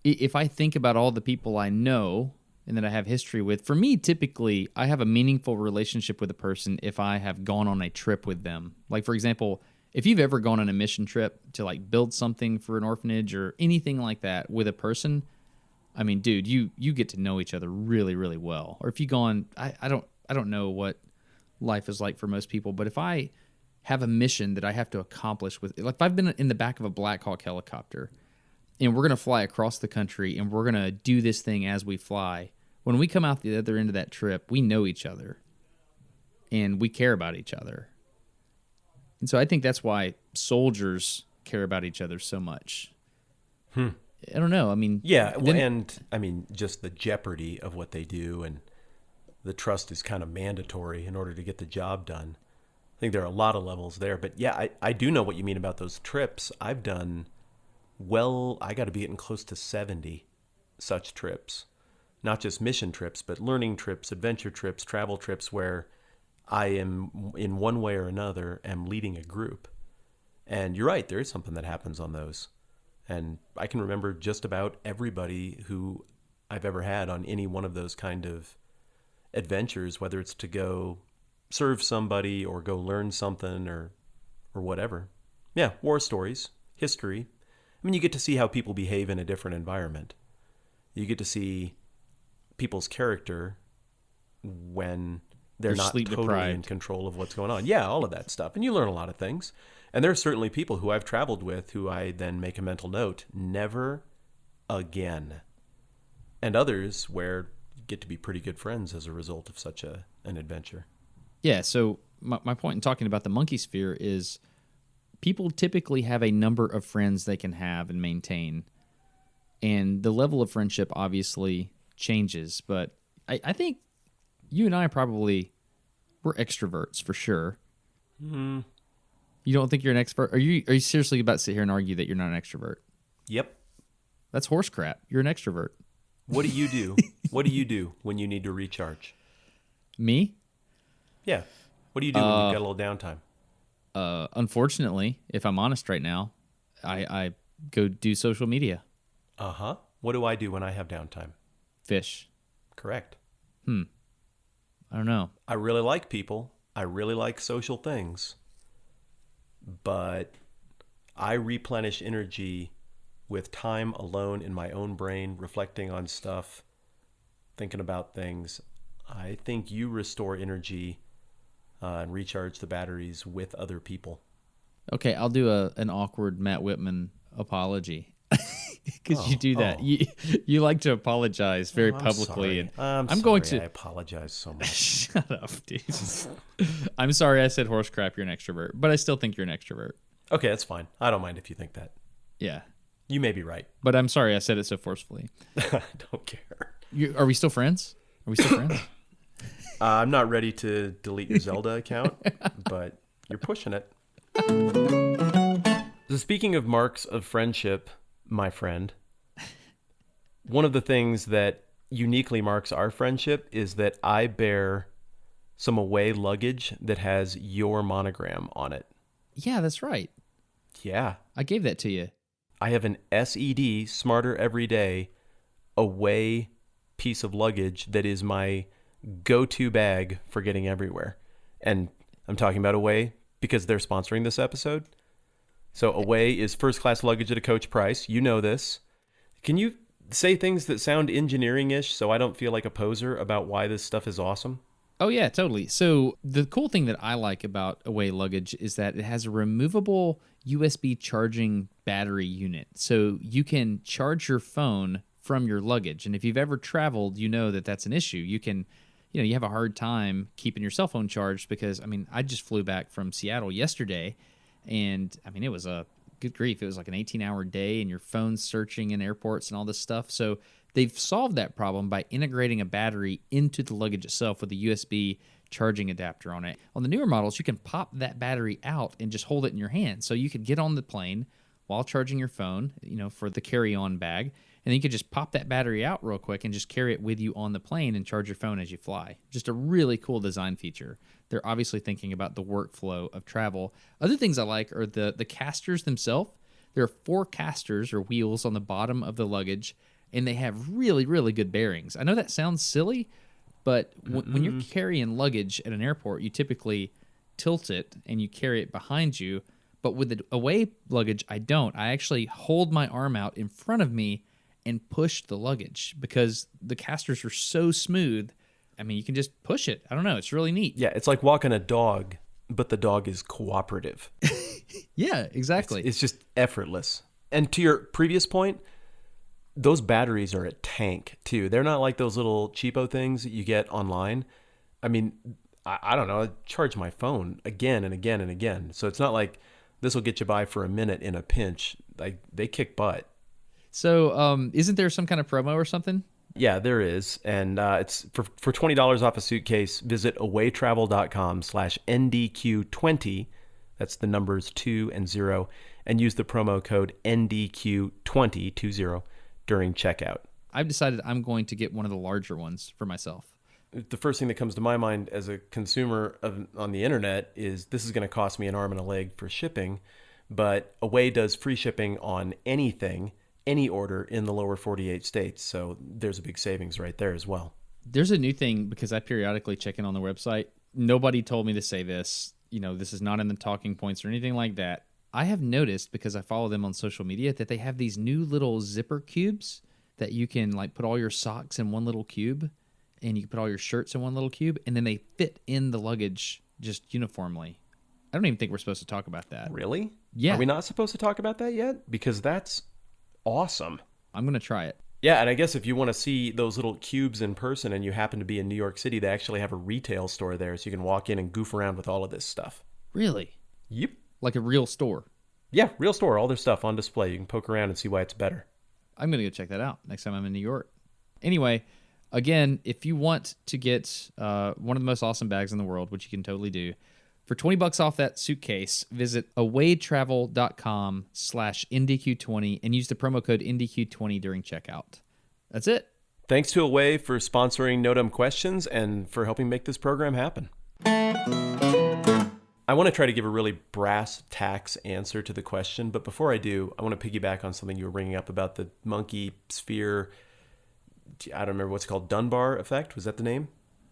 if I think about all the people I know and that I have history with, for me, typically, I have a meaningful relationship with a person if I have gone on a trip with them. Like, for example, if you've ever gone on a mission trip to like build something for an orphanage or anything like that with a person, I mean, dude, you get to know each other really, really well. Or if you go on, I don't know what life is like for most people, but if I have a mission that I have to accomplish with, like if I've been in the back of a Black Hawk helicopter and we're going to fly across the country and we're going to do this thing as we fly, when we come out the other end of that trip, we know each other and we care about each other. And so I think that's why soldiers care about each other so much. I don't know. I mean, yeah. And I mean, just the jeopardy of what they do and the trust is kind of mandatory in order to get the job done. I think there are a lot of levels there, but yeah, I do know what you mean about those trips. I've done, well, I got to be getting close to 70 such trips, not just mission trips, but learning trips, adventure trips, travel trips where I am in one way or another am leading a group. And you're right, there is something that happens on those. And I can remember just about everybody who I've ever had on any one of those kind of adventures, whether it's to go serve somebody or go learn something or whatever. Yeah, war stories, history. I mean, you get to see how people behave in a different environment. You get to see people's character when they're not totally deprived. in control of what's going on. Yeah, all of that stuff. And you learn a lot of things. And there are certainly people who I've traveled with who I then make a mental note, never again. And others where you get to be pretty good friends as a result of such an adventure. Yeah, so my point in talking about the Monkeysphere is people typically have a number of friends they can have and maintain. And the level of friendship obviously changes, but I think you and I we're extroverts for sure. Mm-hmm. You don't think you're an extrovert? Are you seriously about to sit here and argue that you're not an extrovert? Yep. That's horse crap. You're an extrovert. What do you do? What do you do when you need to recharge? Me? Yeah. What do you do when you've got a little downtime? Unfortunately, if I'm honest right now, I go do social media. Uh-huh. What do I do when I have downtime? Fish. Correct. I don't know. I really like people. I really like social things. But I replenish energy with time alone in my own brain, reflecting on stuff, thinking about things. I think you restore energy and recharge the batteries with other people. Okay, I'll do an awkward Matt Whitman apology. Because you do that. You like to apologize very publicly. Sorry. And I'm going to. I apologize so much. Shut up, dude. I'm sorry I said horse crap, you're an extrovert. But I still think you're an extrovert. Okay, that's fine. I don't mind if you think that. Yeah. You may be right. But I'm sorry I said it so forcefully. I don't care. Are we still friends? Are we still friends? I'm not ready to delete your Zelda account, but you're pushing it. So speaking of marks of friendship, my friend, one of the things that uniquely marks our friendship is that I bear some away luggage that has your monogram on it. Yeah, that's right. Yeah. I gave that to you. I have an SED, Smarter Every Day, away piece of luggage that is my go-to bag for getting everywhere. And I'm talking about Away because they're sponsoring this episode. So Away is first-class luggage at a coach price. You know this. Can you say things that sound engineering-ish so I don't feel like a poser about why this stuff is awesome? Oh, yeah, totally. So the cool thing that I like about Away luggage is that it has a removable USB charging battery unit. So you can charge your phone from your luggage. And if you've ever traveled, you know that that's an issue. You have a hard time keeping your cell phone charged because, I just flew back from Seattle yesterday. And, it was a good grief. It was like an 18-hour day and your phone's searching in airports and all this stuff. So they've solved that problem by integrating a battery into the luggage itself with a USB charging adapter on it. On the newer models, you can pop that battery out and just hold it in your hand. So you could get on the plane while charging your phone, for the carry-on bag, And then you could just pop that battery out real quick and just carry it with you on the plane and charge your phone as you fly. Just a really cool design feature. They're obviously thinking about the workflow of travel. Other things I like are the casters themselves. There are 4 casters or wheels on the bottom of the luggage, and they have really, really good bearings. I know that sounds silly, but when you're carrying luggage at an airport, you typically tilt it and you carry it behind you. But with the away luggage, I don't. I actually hold my arm out in front of me and push the luggage because the casters are so smooth. I mean, you can just push it. I don't know. It's really neat. Yeah, it's like walking a dog, but the dog is cooperative. Yeah, exactly. It's just effortless. And to your previous point, those batteries are a tank too. They're not like those little cheapo things that you get online. I mean, I don't know. I charge my phone again and again and again. So it's not like this will get you by for a minute in a pinch. Like, they kick butt. So isn't there some kind of promo or something? Yeah, there is. And it's for $20 off a suitcase, visit awaytravel.com/NDQ20. That's the numbers 2 and 0. And use the promo code NDQ20 during checkout. I've decided I'm going to get one of the larger ones for myself. The first thing that comes to my mind as a consumer on the internet is this is going to cost me an arm and a leg for shipping. But Away does free shipping on anything, any order in the lower 48 states. So there's a big savings right there as well. There's a new thing because I periodically check in on the website. Nobody told me to say this. This is not in the talking points or anything like that. I have noticed, because I follow them on social media, that they have these new little zipper cubes that you can like put all your socks in one little cube, and you can put all your shirts in one little cube, and then they fit in the luggage just uniformly. I don't even think we're supposed to talk about that. Really? Yeah. Are we not supposed to talk about that yet? Because that's awesome. I'm going to try it. Yeah, and I guess if you want to see those little cubes in person and you happen to be in New York City, they actually have a retail store there, so you can walk in and goof around with all of this stuff. Really? Yep. Like a real store? Yeah, real store. All their stuff on display. You can poke around and see why it's better. I'm going to go check that out next time I'm in New York. Anyway, again, if you want to get one of the most awesome bags in the world, which you can totally do, for $20 off that suitcase, visit awaytravel.com/NDQ20 and use the promo code NDQ20 during checkout. That's it. Thanks to Away for sponsoring No Dumb Questions and for helping make this program happen. I want to try to give a really brass tacks answer to the question, but before I do, I want to piggyback on something you were bringing up about the Monkeysphere. I don't remember what's called, Dunbar effect. Was that the name?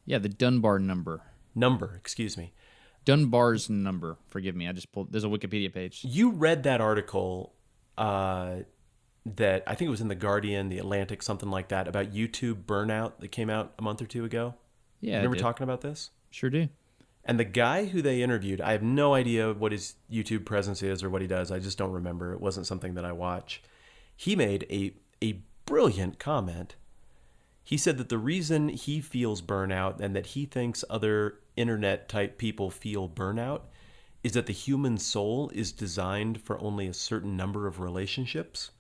Yeah, the Dunbar number. Excuse me. Dunbar's number. Forgive me. I just pulled. There's a Wikipedia page. You read that article that I think it was in The Guardian, The Atlantic, something like that, about YouTube Burnout that came out a month or two ago? Yeah. Remember talking about this? Sure do. And the guy who they interviewed, I have no idea what his YouTube presence is or what he does. I just don't remember. It wasn't something that I watch. He made a brilliant comment. He said that the reason he feels burnout and that he thinks other internet-type people feel burnout is that the human soul is designed for only a certain number of relationships,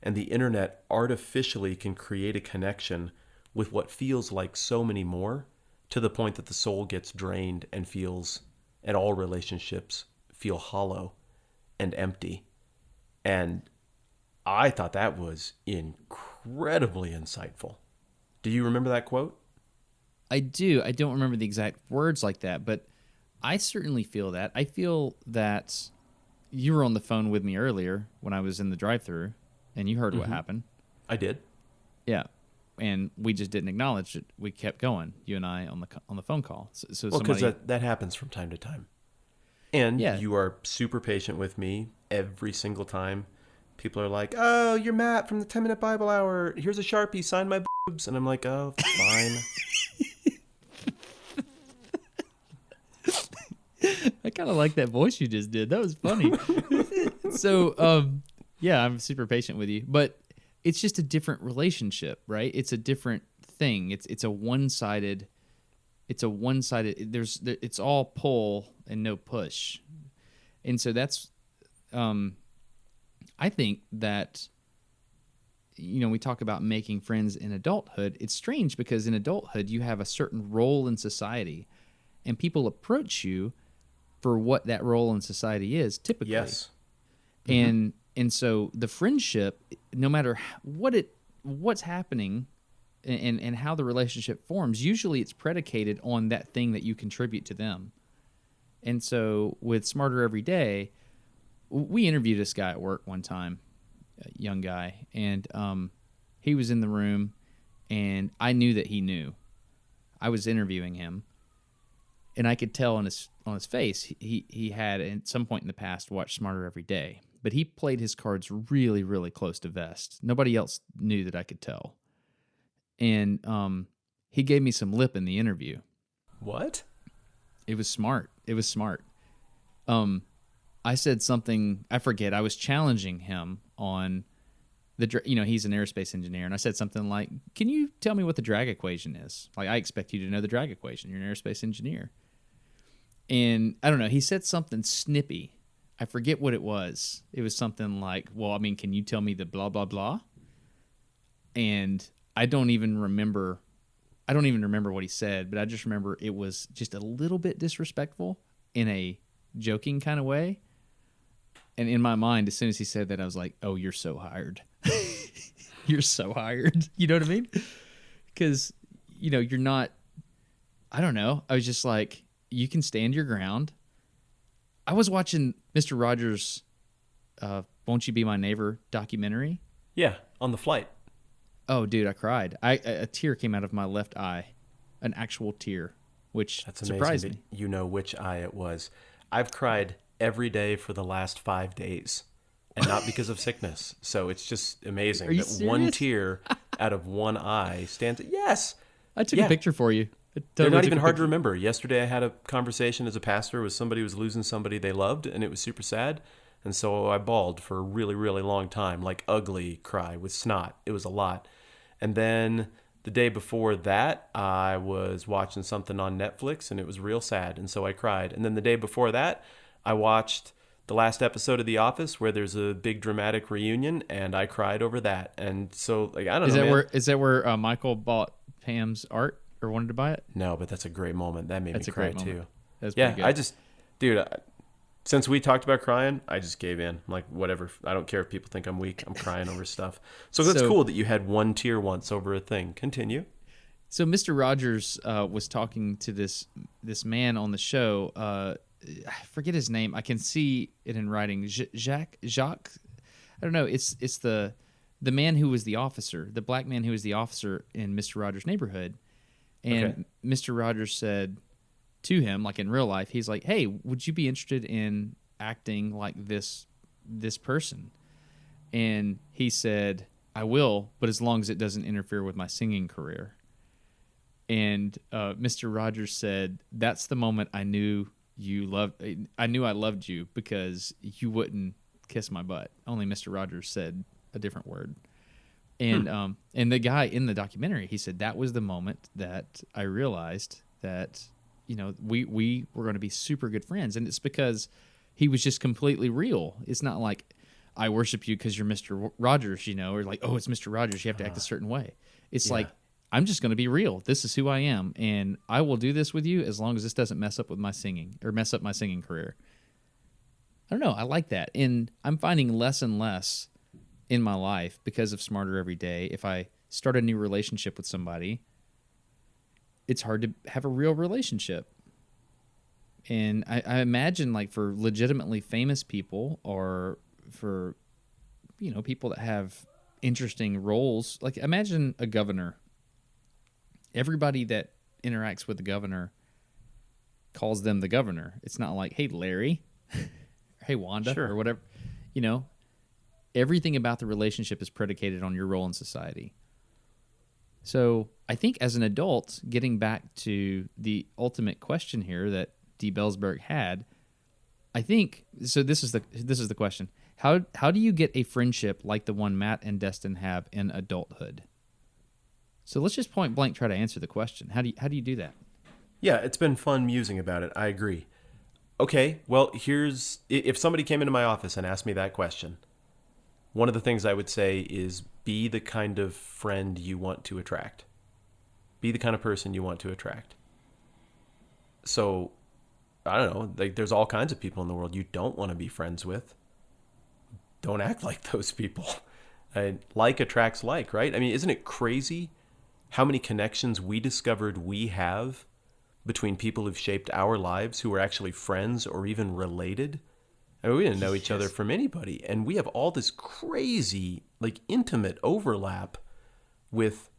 and the internet artificially can create a connection with what feels like so many more, to the point that the soul gets drained and all relationships feel hollow and empty. And I thought that was incredibly insightful. Do you remember that quote? I do. I don't remember the exact words like that, but I certainly feel that. I feel that you were on the phone with me earlier when I was in the drive-thru, and you heard what happened. I did. Yeah. And we just didn't acknowledge it. We kept going, you and I, on the phone call. So well, because that happens from time to time. And you are super patient with me every single time. People are like, "Oh, you're Matt from the 10-Minute Bible Hour. Here's a Sharpie, sign my boobs." And I'm like, "Oh, fine." I kind of like that voice you just did. That was funny. So, yeah, I'm super patient with you. But it's just a different relationship, right? It's a different thing. It's a one-sided. It's all pull and no push, and so that's. I think that. We talk about making friends in adulthood. It's strange because in adulthood you have a certain role in society, and people approach you for what that role in society is typically. Yes. And so the friendship, no matter what it what's happening and how the relationship forms, usually it's predicated on that thing that you contribute to them. And so with Smarter Every Day, we interviewed this guy at work one time, a young guy, and he was in the room, and I knew that he knew. I was interviewing him, and I could tell on his face he had at some point in the past watched Smarter Every Day, but he played his cards really, really close to vest. Nobody else knew that I could tell. And he gave me some lip in the interview. What? It was smart. I said something, I forget, I was challenging him on he's an aerospace engineer, and I said something like, can you tell me what the drag equation is? Like, I expect you to know the drag equation. You're an aerospace engineer. And I don't know, he said something snippy. I forget what it was. It was something like, well, I mean, can you tell me the blah, blah, blah? And I don't even remember what he said, but I just remember it was just a little bit disrespectful in a joking kind of way. And in my mind, as soon as he said that, I was like, oh, you're so hired. You're so hired. You know what I mean? Because, you're not, I don't know. I was just like, you can stand your ground. I was watching Mr. Rogers' Won't You Be My Neighbor documentary. Yeah, on the flight. Oh, dude, I cried. A tear came out of my left eye, an actual tear, which surprised me. You know which eye it was. I've cried every day for the last 5 days, and not because of sickness. So it's just amazing that serious? one tear out of one eye stands. Yes, I took a picture for you. They're not even hard to remember. Yesterday, I had a conversation as a pastor with somebody who was losing somebody they loved, and it was super sad. And so I bawled for a really, really long time, like ugly cry with snot. It was a lot. And then the day before that, I was watching something on Netflix, and it was real sad, and so I cried. And then the day before that, I watched the last episode of The Office, where there's a big dramatic reunion, and I cried over that. And so, like, I don't know. Is that where Michael bought Pam's art or wanted to buy it? No, but that's a great moment. That made me cry too. That's pretty good. Dude, since we talked about crying, I just gave in. I'm like, whatever. I don't care if people think I'm weak. I'm crying over stuff. So that's cool that you had one tear once over a thing. Continue. So Mr. Rogers was talking to this man on the show. I forget his name. I can see it in writing. Jacques. I don't know. It's the man who was the officer, the black man who was the officer in Mr. Rogers' Neighborhood. And Mr. Rogers said to him, like in real life, he's like, hey, would you be interested in acting like this person? And he said, I will, but as long as it doesn't interfere with my singing career. And Mr. Rogers said, that's the moment I knew I loved you, because you wouldn't kiss my butt. Only Mr. Rogers said a different word. And and the guy in the documentary, he said that was the moment that I realized that, we were going to be super good friends. And it's because he was just completely real. It's not like, I worship you because you're Mr. Rogers, or like, oh, it's Mr. Rogers, you have to act a certain way. It's like, I'm just going to be real. This is who I am, and I will do this with you as long as this doesn't mess up with my singing or mess up my singing career. I don't know. I like that. And I'm finding less and less in my life because of Smarter Every Day. If I start a new relationship with somebody, it's hard to have a real relationship. And I imagine, like, for legitimately famous people, or for, people that have interesting roles, like imagine a governor. Everybody that interacts with the governor calls them the governor. It's not like, hey, Larry, hey, Wanda, or whatever. Everything about the relationship is predicated on your role in society. So I think as an adult, getting back to the ultimate question here that D. Bellsberg had, I think, so this is the question. How do you get a friendship like the one Matt and Destin have in adulthood? So let's just point blank try to answer the question. How do you do that? Yeah, it's been fun musing about it. I agree. Okay, well, if somebody came into my office and asked me that question, one of the things I would say is be the kind of friend you want to attract. Be the kind of person you want to attract. So, I don't know, like, there's all kinds of people in the world you don't want to be friends with. Don't act like those people. Like attracts like, right? I mean, isn't it crazy how many connections we discovered we have between people who've shaped our lives who are actually friends or even related? I mean, we didn't know each other from anybody. And we have all this crazy, like, intimate overlap with,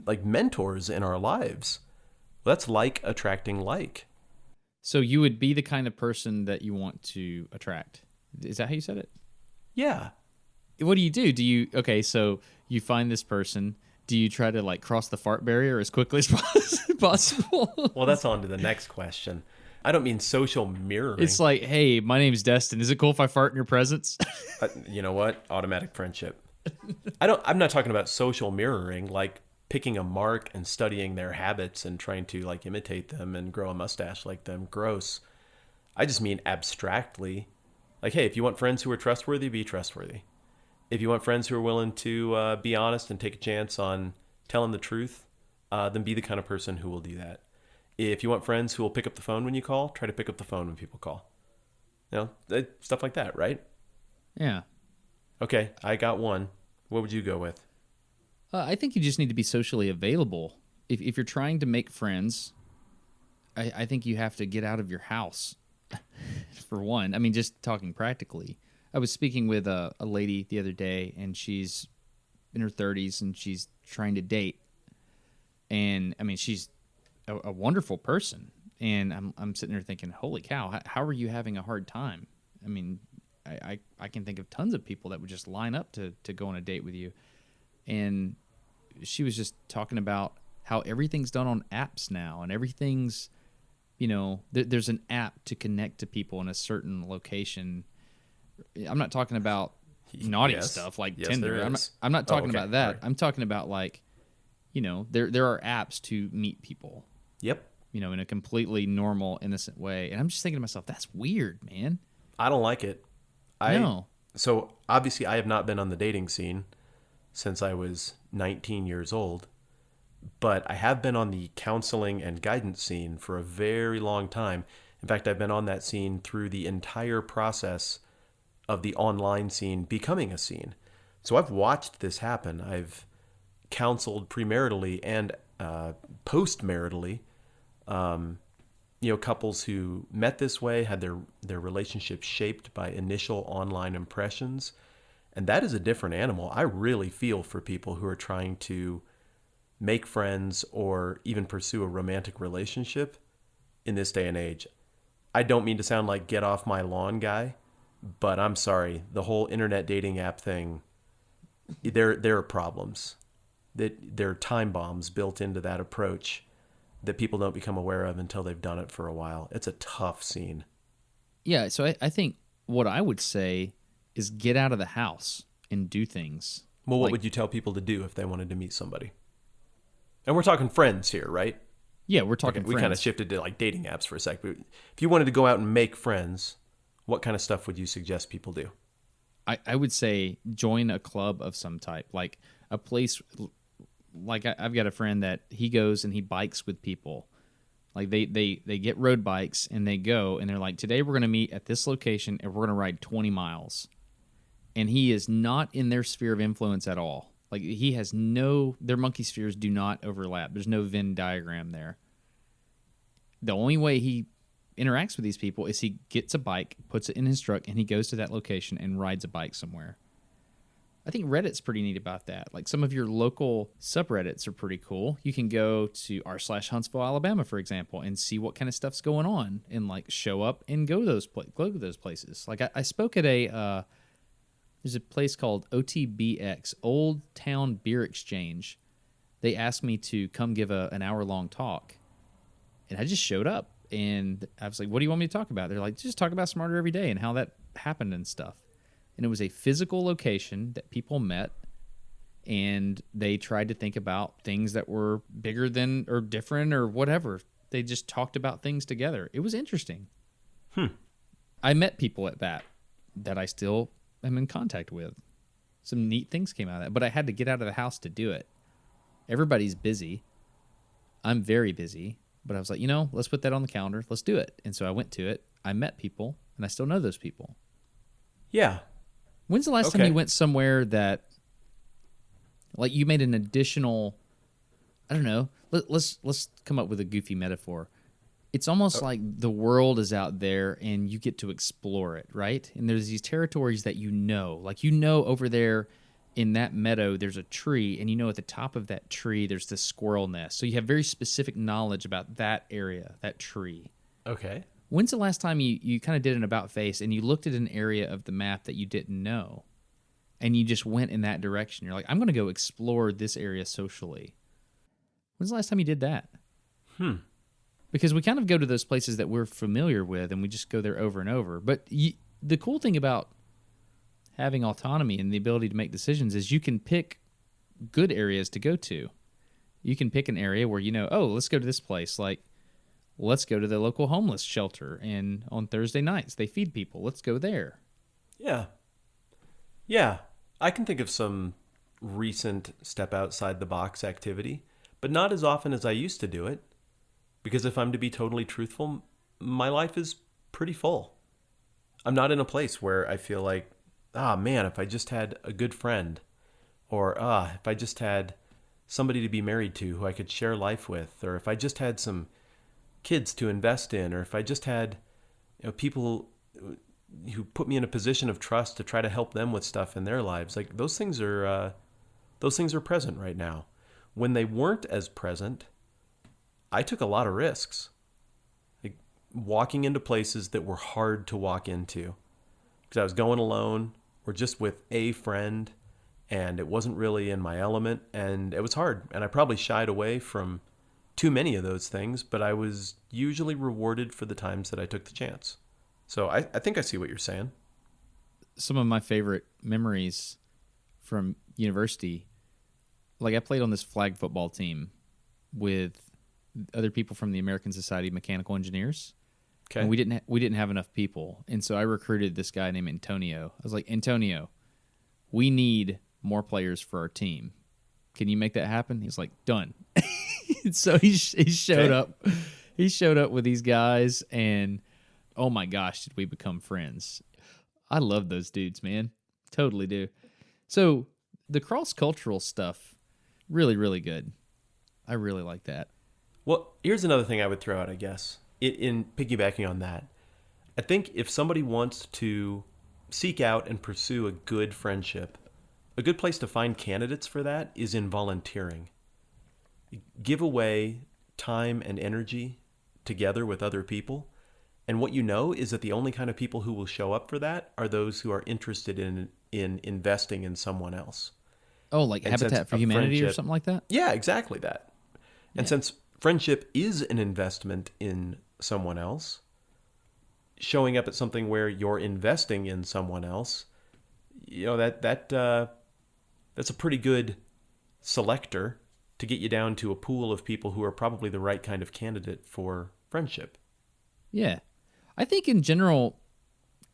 like, mentors in our lives. Well, that's like attracting like. So you would be the kind of person that you want to attract. Is that how you said it? Yeah. What do you do? Okay, so you find this person. Do you try to like cross the fart barrier as quickly as possible? Well, that's on to the next question. I don't mean social mirroring. It's like, hey, my name's Destin. Is it cool if I fart in your presence? You know what? Automatic friendship. I'm not talking about social mirroring, like picking a mark and studying their habits and trying to like imitate them and grow a mustache like them. Gross. I just mean abstractly. Like, hey, if you want friends who are trustworthy, be trustworthy. If you want friends who are willing to be honest and take a chance on telling the truth, then be the kind of person who will do that. If you want friends who will pick up the phone when you call, try to pick up the phone when people call. You know, stuff like that, right? Yeah. Okay, I got one. What would you go with? I think you just need to be socially available. If you're trying to make friends, I think you have to get out of your house, for one. I mean, just talking practically. I was speaking with a lady the other day, and she's in her 30s, and she's trying to date. And, I mean, she's a wonderful person. And I'm sitting there thinking, holy cow, how are you having a hard time? I mean, I can think of tons of people that would just line up to go on a date with you. And she was just talking about how everything's done on apps now, and everything's, you know, there's an app to connect to people in a certain location. I'm not talking about naughty stuff like Tinder. I'm not talking about that. Right. I'm talking about like, you know, there are apps to meet people. Yep. You know, in a completely normal, innocent way. And I'm just thinking to myself, that's weird, man. I don't like it. No. So obviously I have not been on the dating scene since I was 19 years old, but I have been on the counseling and guidance scene for a very long time. In fact, I've been on that scene through the entire process of the online scene becoming a scene. So I've watched this happen. I've counseled premaritally and post-maritally, you know, couples who met this way, had their relationship shaped by initial online impressions. And that is a different animal. I really feel for people who are trying to make friends or even pursue a romantic relationship in this day and age. I don't mean to sound like get off my lawn guy, but I'm sorry. The whole internet dating app thing, there are problems. There are time bombs built into that approach that people don't become aware of until they've done it for a while. It's a tough scene. Yeah, so I think what I would say is get out of the house and do things. Well, what would you tell people to do if they wanted to meet somebody? And we're talking friends here, right? Yeah, we're talking friends. We kind of shifted to like dating apps for a sec. But if you wanted to go out and make friends, what kind of stuff would you suggest people do? I would say join a club of some type, like a place. Like I've got a friend that he goes and he bikes with people. Like they get road bikes and they go and they're like, today we're going to meet at this location and we're going to ride 20 miles. And he is not in their sphere of influence at all. Like he has their monkey spheres do not overlap. There's no Venn diagram there. The only way he interacts with these people is he gets a bike, puts it in his truck, and he goes to that location and rides a bike somewhere. I think Reddit's pretty neat about that. Like some of your local subreddits are pretty cool. You can go to r/Huntsville, Alabama, for example, and see what kind of stuff's going on, and like show up and go to those places. Like I spoke at there's a place called OTBX, Old Town Beer Exchange. They asked me to come give an hour-long talk, and I just showed up. And I was like, what do you want me to talk about? They're like, just talk about Smarter Every Day and how that happened and stuff. And it was a physical location that people met, and they tried to think about things that were bigger than or different or whatever. They just talked about things together. It was interesting. I met people at that I still am in contact with. Some neat things came out of that, but I had to get out of the house to do it. Everybody's busy. I'm very busy, but I was like, let's put that on the calendar. Let's do it. And so I went to it. I met people, and I still know those people. Yeah. When's the last time you went somewhere that Like you made an additional, I don't know. Let's come up with a goofy metaphor. It's almost like the world is out there and you get to explore it, right? And there's these territories that like over there in that meadow there's a tree, and at the top of that tree there's this squirrel nest. So you have very specific knowledge about that area, that tree. Okay. When's the last time you kind of did an about face and you looked at an area of the map that you didn't know and you just went in that direction? You're like, I'm going to go explore this area socially. When's the last time you did that? Because we kind of go to those places that we're familiar with and we just go there over and over. But the cool thing about having autonomy and the ability to make decisions is you can pick good areas to go to. You can pick an area where let's go to this place. Like, let's go to the local homeless shelter, and on Thursday nights they feed people. Let's go there. Yeah. Yeah. I can think of some recent step outside the box activity, but not as often as I used to do it. Because if I'm to be totally truthful, my life is pretty full. I'm not in a place where I feel like, man, if I just had a good friend, or if I just had somebody to be married to who I could share life with, or if I just had some kids to invest in, or if I just had people who put me in a position of trust to try to help them with stuff in their lives. Like those things are present right now. When they weren't as present, I took a lot of risks, like walking into places that were hard to walk into because I was going alone or just with a friend, and it wasn't really in my element, and it was hard. And I probably shied away from too many of those things, but I was usually rewarded for the times that I took the chance. So I think I see what you're saying. Some of my favorite memories from university, like I played on this flag football team with other people from the American Society of Mechanical Engineers. Okay. And we didn't have enough people. And so I recruited this guy named Antonio. I was like, Antonio, we need more players for our team. Can you make that happen? He's like, done. So he showed up. He showed up with these guys, and oh my gosh, did we become friends. I love those dudes, man. Totally do. So the cross-cultural stuff, really, really good. I really like that. Well, here's another thing I would throw out, I guess, in piggybacking on that. I think if somebody wants to seek out and pursue a good friendship, a good place to find candidates for that is in volunteering. Give away time and energy together with other people. And what you know is that the only kind of people who will show up for that are those who are interested in investing in someone else. Oh, like Habitat for Humanity or something like that? Yeah, exactly that. And since friendship is an investment in someone else, showing up at something where you're investing in someone else, that's a pretty good selector to get you down to a pool of people who are probably the right kind of candidate for friendship. Yeah. I think in general,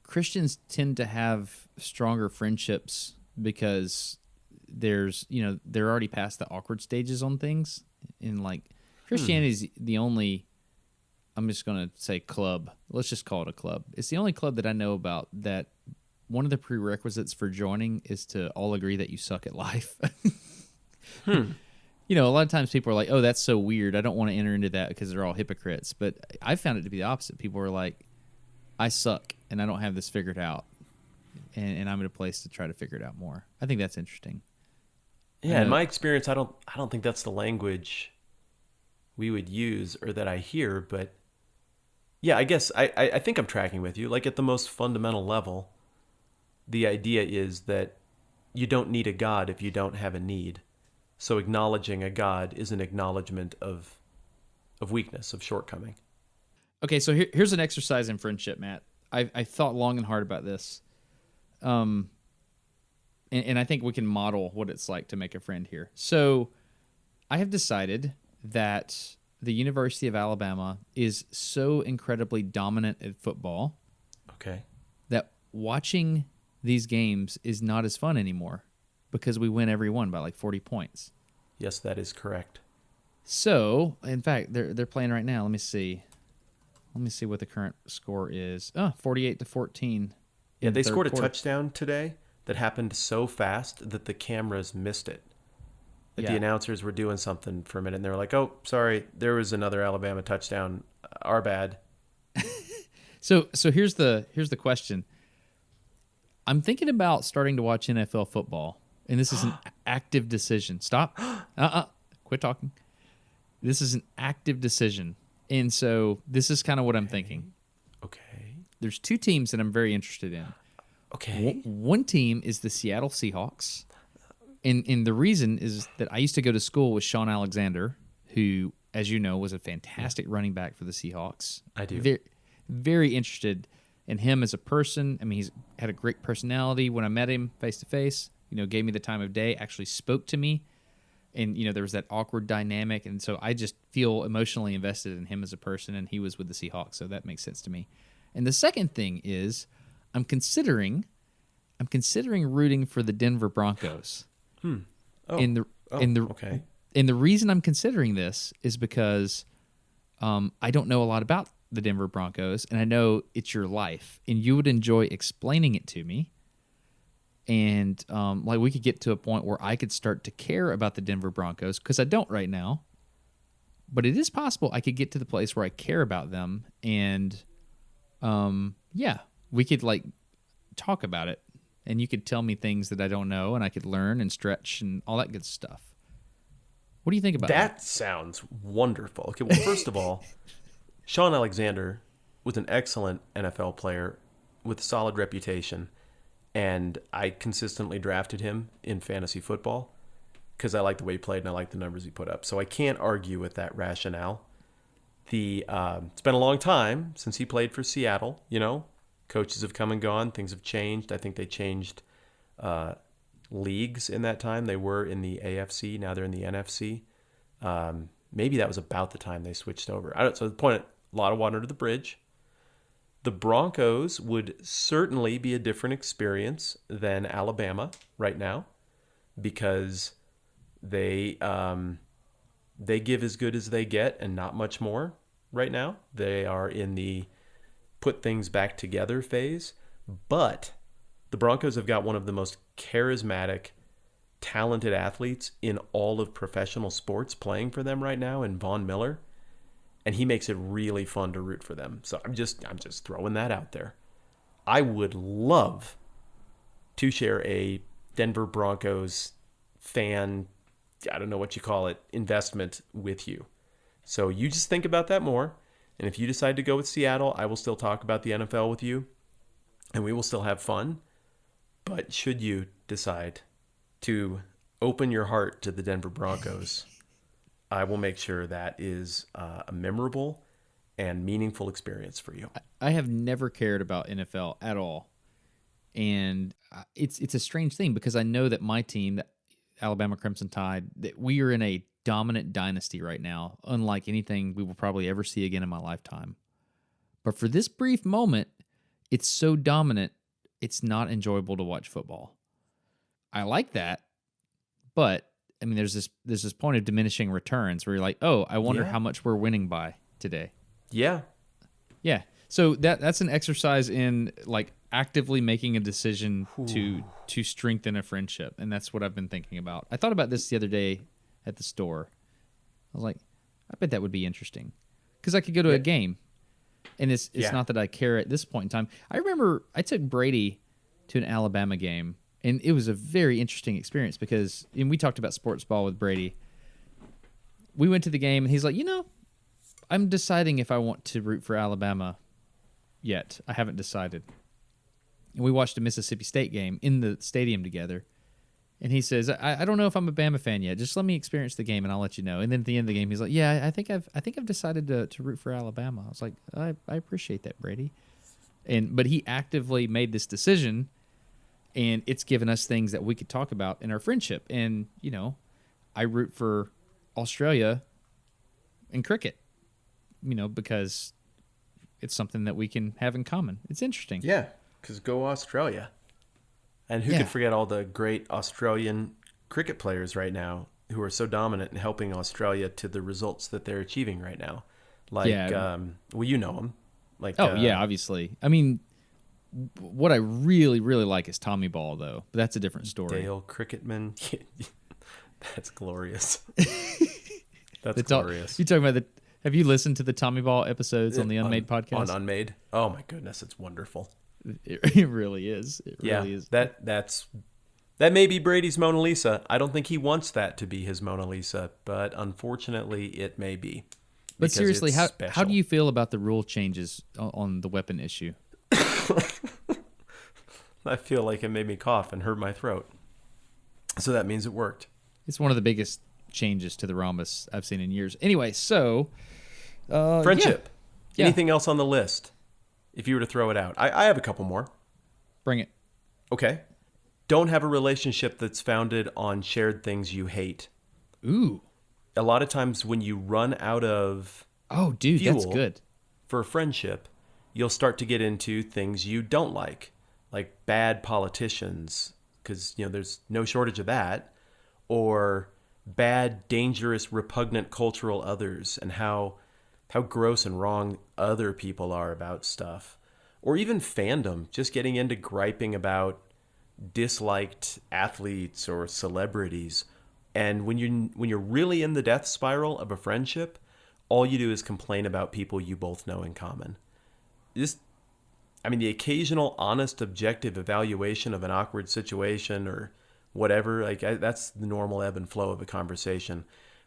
Christians tend to have stronger friendships because they're already past the awkward stages on things. And like Christianity is the only, I'm just going to say club. Let's just call it a club. It's the only club that I know about that one of the prerequisites for joining is to all agree that you suck at life. A lot of times people are like, oh, that's so weird. I don't want to enter into that because they're all hypocrites. But I found it to be the opposite. People are like, I suck and I don't have this figured out. And I'm in a place to try to figure it out more. I think that's interesting. Yeah, in my experience, I don't think that's the language we would use or that I hear. But yeah, I guess I think I'm tracking with you. Like at the most fundamental level, the idea is that you don't need a God if you don't have a need. So acknowledging a God is an acknowledgement of weakness, of shortcoming. Okay, so here's an exercise in friendship, Matt. I thought long and hard about this. And I think we can model what it's like to make a friend here. So I have decided that the University of Alabama is so incredibly dominant at football. Okay. That watching these games is not as fun anymore because we win every one by like 40 points. Yes, that is correct. So, in fact, they're playing right now. Let me see what the current score is. 48-14. Yeah, they scored a touchdown today that happened so fast that the cameras missed it. Like Yeah. the announcers were doing something for a minute, and they were like, "Oh, sorry, there was another Alabama touchdown. Our bad." So here's the question. I'm thinking about starting to watch NFL football, and this is an active decision. Stop. Quit talking. This is an active decision. And so this is kind of what I'm thinking. Okay. There's two teams that I'm very interested in. Okay. One team is the Seattle Seahawks. And the reason is that I used to go to school with Sean Alexander, who, as you know, was a fantastic running back for the Seahawks. I do. Very, very interested in him as a person. I mean, he's had a great personality. When I met him face to face, gave me the time of day, actually spoke to me. And, there was that awkward dynamic. And so I just feel emotionally invested in him as a person, and he was with the Seahawks. So that makes sense to me. And the second thing is I'm considering rooting for the Denver Broncos. Oh. Okay. And the reason I'm considering this is because I don't know a lot about the Denver Broncos, and I know it's your life, and you would enjoy explaining it to me. And we could get to a point where I could start to care about the Denver Broncos, because I don't right now. But it is possible I could get to the place where I care about them, and we could talk about it, and you could tell me things that I don't know, and I could learn and stretch and all that good stuff. What do you think about that? That sounds wonderful. Okay, well, first of all, Sean Alexander was an excellent NFL player with a solid reputation, and I consistently drafted him in fantasy football because I like the way he played and I like the numbers he put up. So I can't argue with that rationale. It's been a long time since he played for Seattle. Coaches have come and gone. Things have changed. I think they changed leagues in that time. They were in the AFC. Now they're in the NFC. Maybe that was about the time they switched over. So the point, a lot of water under the bridge. The Broncos would certainly be a different experience than Alabama right now, because they give as good as they get and not much more right now. They are in the put things back together phase, but the Broncos have got one of the most charismatic, talented athletes in all of professional sports playing for them right now in Von Miller, and he makes it really fun to root for them. So I'm just throwing that out there. I would love to share a Denver Broncos fan, I don't know what you call it, investment with you. So you just think about that more. And if you decide to go with Seattle, I will still talk about the NFL with you, and we will still have fun. But should you decide to open your heart to the Denver Broncos, I will make sure that is a memorable and meaningful experience for you. I have never cared about NFL at all. And it's a strange thing, because I know that my team, the Alabama Crimson Tide, that we are in a dominant dynasty right now, unlike anything we will probably ever see again in my lifetime. But for this brief moment, it's so dominant, it's not enjoyable to watch football. I like that, but I mean, there's this point of diminishing returns where you're like, oh, I wonder how much we're winning by today. Yeah. So that's an exercise in actively making a decision to strengthen a friendship, and that's what I've been thinking about. I thought about this the other day at the store. I was like, I bet that would be interesting, because I could go to a game, and it's not that I care at this point in time. I remember I took Brady to an Alabama game, and it was a very interesting experience, because we talked about sports ball with Brady. We went to the game, and he's like, I'm deciding if I want to root for Alabama yet. I haven't decided. And we watched a Mississippi State game in the stadium together. And he says, I don't know if I'm a Bama fan yet. Just let me experience the game, and I'll let you know. And then at the end of the game, he's like, yeah, I think I've decided to root for Alabama. I was like, I appreciate that, Brady. But he actively made this decision, and it's given us things that we could talk about in our friendship. And, I root for Australia in cricket, because it's something that we can have in common. It's interesting. Yeah, because go Australia. And who could forget all the great Australian cricket players right now who are so dominant in helping Australia to the results that they're achieving right now? You know them. Obviously. I mean, what I really, really like is Tommy Ball, though. But that's a different story. Dale Cricketman. That's glorious. That's You glorious. talking about have you listened to the Tommy Ball episodes on the Unmade podcast? On Unmade? Oh my goodness, it's wonderful. It really is. It really is. That may be Brady's Mona Lisa. I don't think he wants that to be his Mona Lisa, but unfortunately it may be. But seriously, how do you feel about the rule changes on the weapon issue? I feel like it made me cough and hurt my throat. So that means it worked. It's one of the biggest changes to the Rhombus I've seen in years. Anyway, so... Friendship. Yeah. Anything else on the list? If you were to throw it out. I have a couple more. Bring it. Okay. Don't have a relationship that's founded on shared things you hate. Ooh. A lot of times when you run out of that's good. For a friendship, you'll start to get into things you don't like bad politicians, because there's no shortage of that, or bad, dangerous, repugnant cultural others, and how gross and wrong other people are about stuff, or even fandom, just getting into griping about disliked athletes or celebrities. And when you're really in the death spiral of a friendship, all you do is complain about people you both know in common. The occasional honest, objective evaluation of an awkward situation or whatever, that's the normal ebb and flow of a conversation.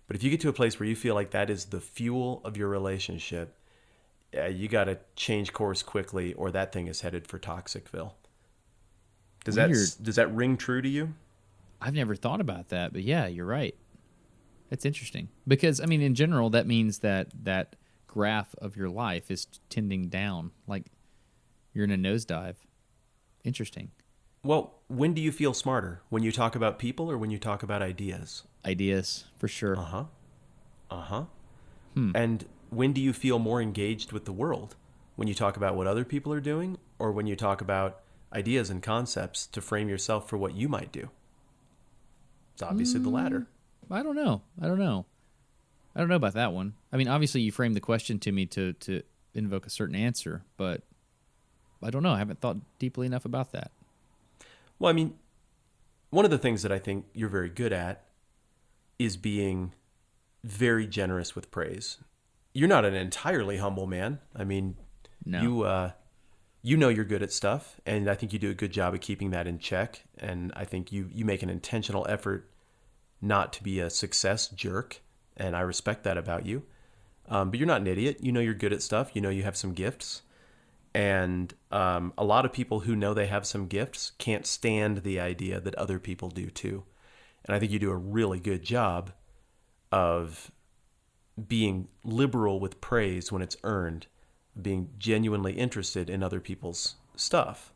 But if you get to a place where you feel like that is the fuel of your relationship, you got to change course quickly, or that thing is headed for Toxicville. Does that ring true to you? I've never thought about that, but yeah, you're right. That's interesting. Because, in general, that means that graph of your life is tending down. Like, you're in a nosedive. Interesting. Well, when do you feel smarter? When you talk about people or when you talk about ideas? Ideas, for sure. And when do you feel more engaged with the world? When you talk about what other people are doing, or when you talk about ideas and concepts to frame yourself for what you might do? It's obviously the latter. I don't know about that one. Obviously you framed the question to me to invoke a certain answer, but I don't know. I haven't thought deeply enough about that. Well, one of the things that I think you're very good at is being very generous with praise. You're not an entirely humble man. No. You know you're good at stuff, and I think you do a good job of keeping that in check. And I think you make an intentional effort not to be a success jerk, and I respect that about you. But you're not an idiot. You know you're good at stuff. You know you have some gifts. And a lot of people who know they have some gifts can't stand the idea that other people do too. And I think you do a really good job of being liberal with praise when it's earned, being genuinely interested in other people's stuff.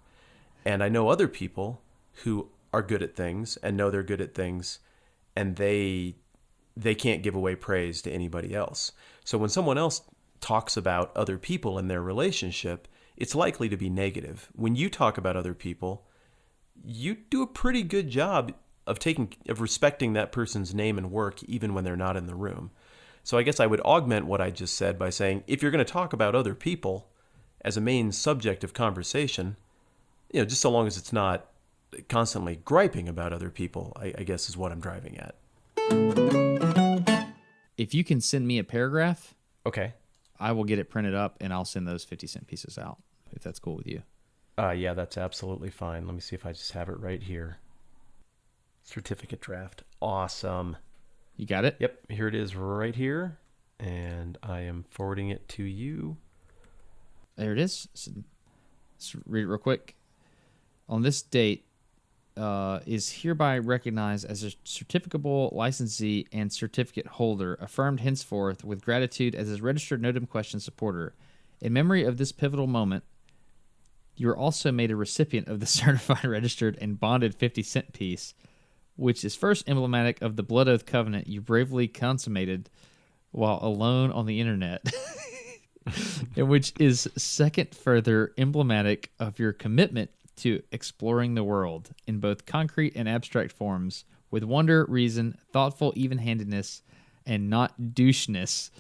And I know other people who are good at things and know they're good at things, and they can't give away praise to anybody else. So when someone else talks about other people in their relationship, it's likely to be negative. When you talk about other people, you do a pretty good job of respecting that person's name and work even when they're not in the room. So I guess I would augment what I just said by saying, if you're going to talk about other people as a main subject of conversation, just so long as it's not constantly griping about other people, I guess is what I'm driving at. If you can send me a paragraph, okay, I will get it printed up and I'll send those 50-cent pieces out, if that's cool with you. Yeah, that's absolutely fine. Let me see if I just have it right here. Certificate draft. Awesome. You got it? Yep, here it is right here, and I am forwarding it to you. There it is. Let's read it real quick. On this date, is hereby recognized as a certificable licensee and certificate holder, affirmed henceforth with gratitude as his registered Notum Question supporter. In memory of this pivotal moment, you are also made a recipient of the certified, registered, and bonded 50-cent piece, which is first emblematic of the Blood Oath Covenant you bravely consummated while alone on the internet, and which is second further emblematic of your commitment to exploring the world in both concrete and abstract forms with wonder, reason, thoughtful even-handedness, and not doucheness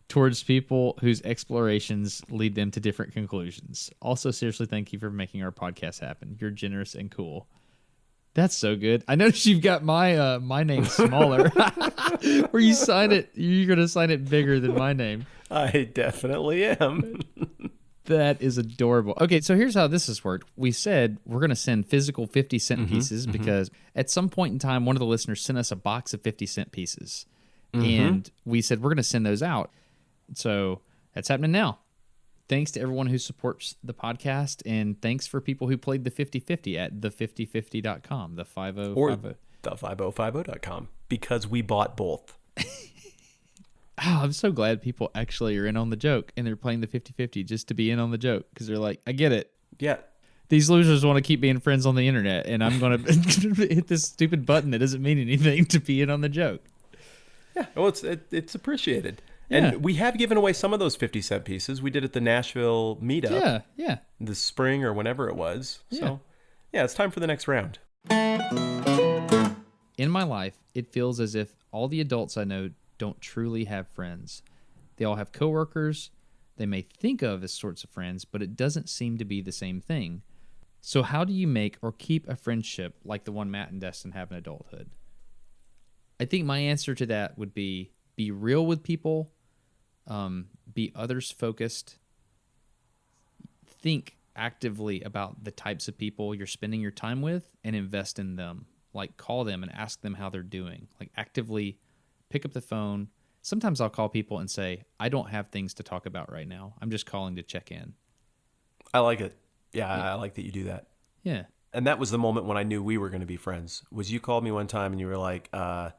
towards people whose explorations lead them to different conclusions. Also, seriously, thank you for making our podcast happen. You're generous and cool. That's so good. I noticed you've got my name smaller. Where you sign it, you're gonna sign it bigger than my name. I definitely am. That is adorable. Okay, so here's how this has worked. We said we're going to send physical 50-cent pieces because at some point in time, one of the listeners sent us a box of 50-cent pieces. And we said we're going to send those out. So that's happening now. Thanks to everyone who supports the podcast, and thanks for people who played the 50/50 at the5050.com, the 5050. Or the 5050.com, because we bought both. Oh, I'm so glad people actually are in on the joke and they're playing the 50/50 just to be in on the joke because they're like, I get it. Yeah. These losers want to keep being friends on the internet, and I'm going to hit this stupid button that doesn't mean anything to be in on the joke. Yeah. Well, it's appreciated. And Yeah. we have given away some of those 50-cent pieces. We did at the Nashville meetup. Yeah. This spring or whenever it was. Yeah. So, yeah, it's time for the next round. In my life, it feels as if all the adults I know don't truly have friends. They all have coworkers they may think of as sorts of friends, but it doesn't seem to be the same thing. So how do you make or keep a friendship like the one Matt and Destin have in adulthood? I think my answer to that would be real with people, be others focused, think actively about the types of people you're spending your time with and invest in them. Like call them and ask them how they're doing. Like actively pick up the phone. Sometimes I'll call people and say, I don't have things to talk about right now. I'm just calling to check in. I like it. Yeah, I like that you do that. Yeah. And that was the moment when I knew we were going to be friends. Was you called me one time and you were like, it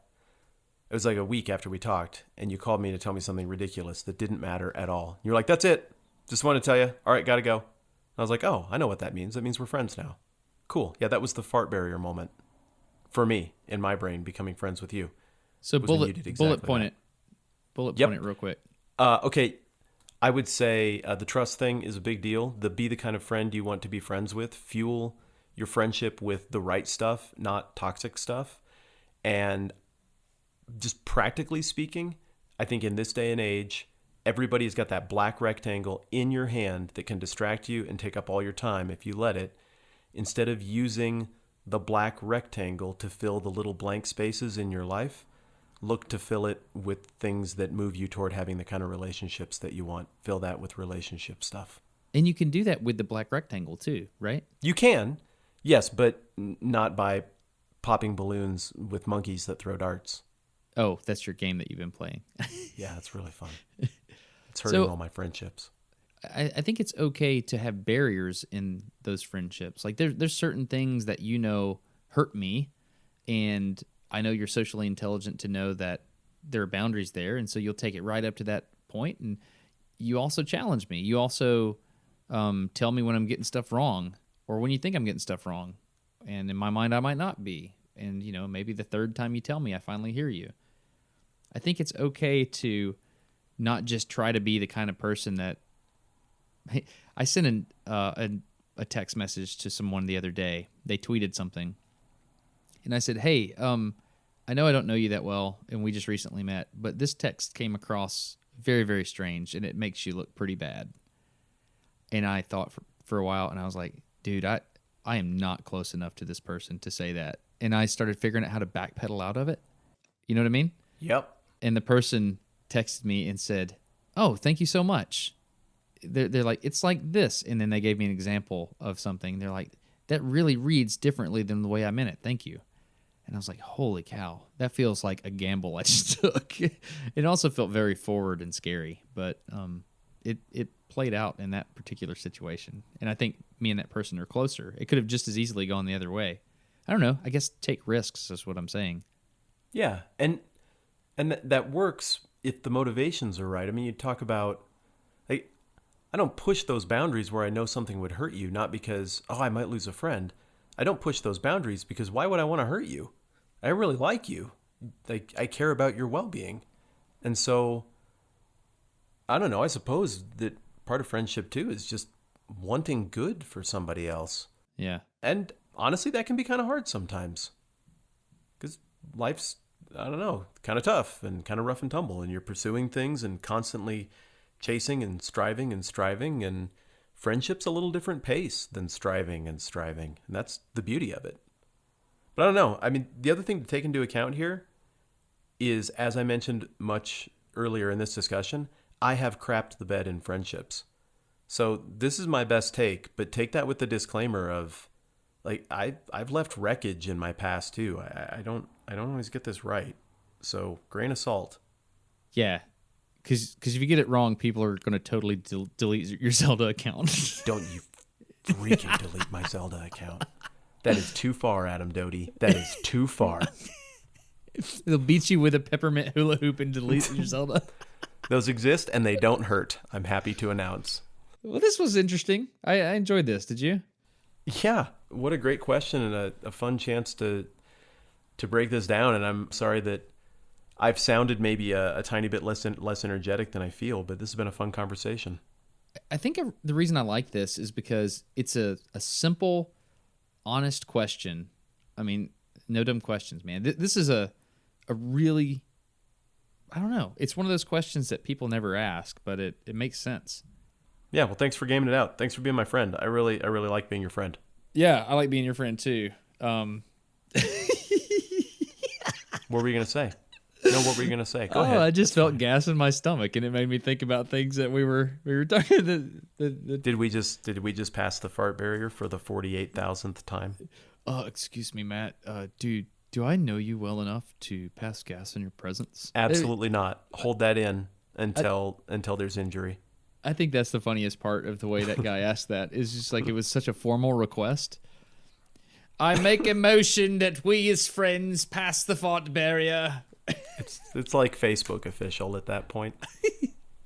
was like a week after we talked, and you called me to tell me something ridiculous that didn't matter at all. You were like, that's it. Just want to tell you. All right, got to go. I was like, oh, I know what that means. That means we're friends now. Cool. Yeah, that was the fart barrier moment for me in my brain, becoming friends with you. So bullet point it real quick. Okay. I would say the trust thing is a big deal. Be the kind of friend you want to be friends with. Fuel your friendship with the right stuff, not toxic stuff. And just practically speaking, I think in this day and age, everybody's got that black rectangle in your hand that can distract you and take up all your time if you let it. Instead of using the black rectangle to fill the little blank spaces in your life, look to fill it with things that move you toward having the kind of relationships that you want. Fill that with relationship stuff. And you can do that with the black rectangle too, right? You can, yes, but not by popping balloons with monkeys that throw darts. Oh, that's your game that you've been playing. Yeah, it's really fun. It's hurting all my friendships. I think it's okay to have barriers in those friendships. Like there's certain things that hurt me, and I know you're socially intelligent to know that there are boundaries there, and so you'll take it right up to that point, and you also challenge me. You also tell me when I'm getting stuff wrong or when you think I'm getting stuff wrong, and in my mind I might not be. And, maybe the third time you tell me, I finally hear you. I think it's okay to not just try to be the kind of person that I sent a text message to someone the other day. They tweeted something. And I said, hey, I know I don't know you that well, and we just recently met, but this text came across very, very strange, and it makes you look pretty bad. And I thought for a while, and I was like, dude, I am not close enough to this person to say that. And I started figuring out how to backpedal out of it. You know what I mean? Yep. And the person texted me and said, oh, thank you so much. They're like, it's like this. And then they gave me an example of something. They're like, that really reads differently than the way I meant it. Thank you. And I was like, holy cow, that feels like a gamble I just took. It also felt very forward and scary, but it played out in that particular situation. And I think me and that person are closer. It could have just as easily gone the other way. I don't know. I guess take risks is what I'm saying. Yeah, and that works if the motivations are right. I mean, you talk about, like, I don't push those boundaries where I know something would hurt you, not because, I might lose a friend. I don't push those boundaries because why would I want to hurt you? I really like you. Like, I care about your well-being. And so, I don't know, I suppose that part of friendship too is just wanting good for somebody else. Yeah. And honestly, that can be kind of hard sometimes because life's, I don't know, kind of tough and kind of rough and tumble, and you're pursuing things and constantly chasing and striving, and friendship's a little different pace than striving. And that's the beauty of it. But I don't know. I mean, the other thing to take into account here is, as I mentioned much earlier in this discussion, I have crapped the bed in friendships. So this is my best take, but take that with the disclaimer of, like, I've left wreckage in my past too. I don't always get this right. So grain of salt. Yeah, because if you get it wrong, people are going to totally delete your Zelda account. Don't you freaking delete my Zelda account. That is too far, Adam Doty. That is too far. They'll beat you with a peppermint hula hoop and delete your Zelda. Those exist and they don't hurt, I'm happy to announce. Well, this was interesting. I enjoyed this. Did you? Yeah, what a great question and a fun chance to break this down. And I'm sorry that I've sounded maybe a tiny bit less energetic than I feel, but this has been a fun conversation. I think the reason I like this is because it's a simple, honest question. I mean, no dumb questions, man. This is a really, I don't know. It's one of those questions that people never ask, but it makes sense. Yeah, well, thanks for gaming it out. Thanks for being my friend. I really like being your friend. Yeah, I like being your friend too. What were you going to say? No, what were you going to say? Go ahead. I just felt gas in my stomach, and it made me think about things that we were talking. Did we just pass the fart barrier for the 48,000th time? Excuse me, Matt. Dude, do I know you well enough to pass gas in your presence? Absolutely not. Hold that in until there's injury. I think that's the funniest part of the way that guy asked that. Is just like it was such a formal request. I make a motion that we as friends pass the fart barrier. It's like Facebook official at that point.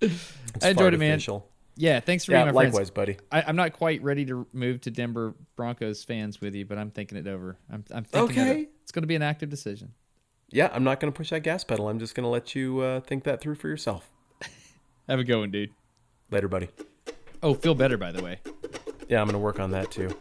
I enjoyed it, man. Official. Yeah, thanks for being my friends. Likewise, buddy. I'm not quite ready to move to Denver Broncos fans with you, but I'm thinking it over. I'm thinking okay. It's going to be an active decision. Yeah, I'm not going to push that gas pedal. I'm just going to let you think that through for yourself. Have a good one, dude. Later, buddy. Oh, feel better, by the way. Yeah, I'm going to work on that too.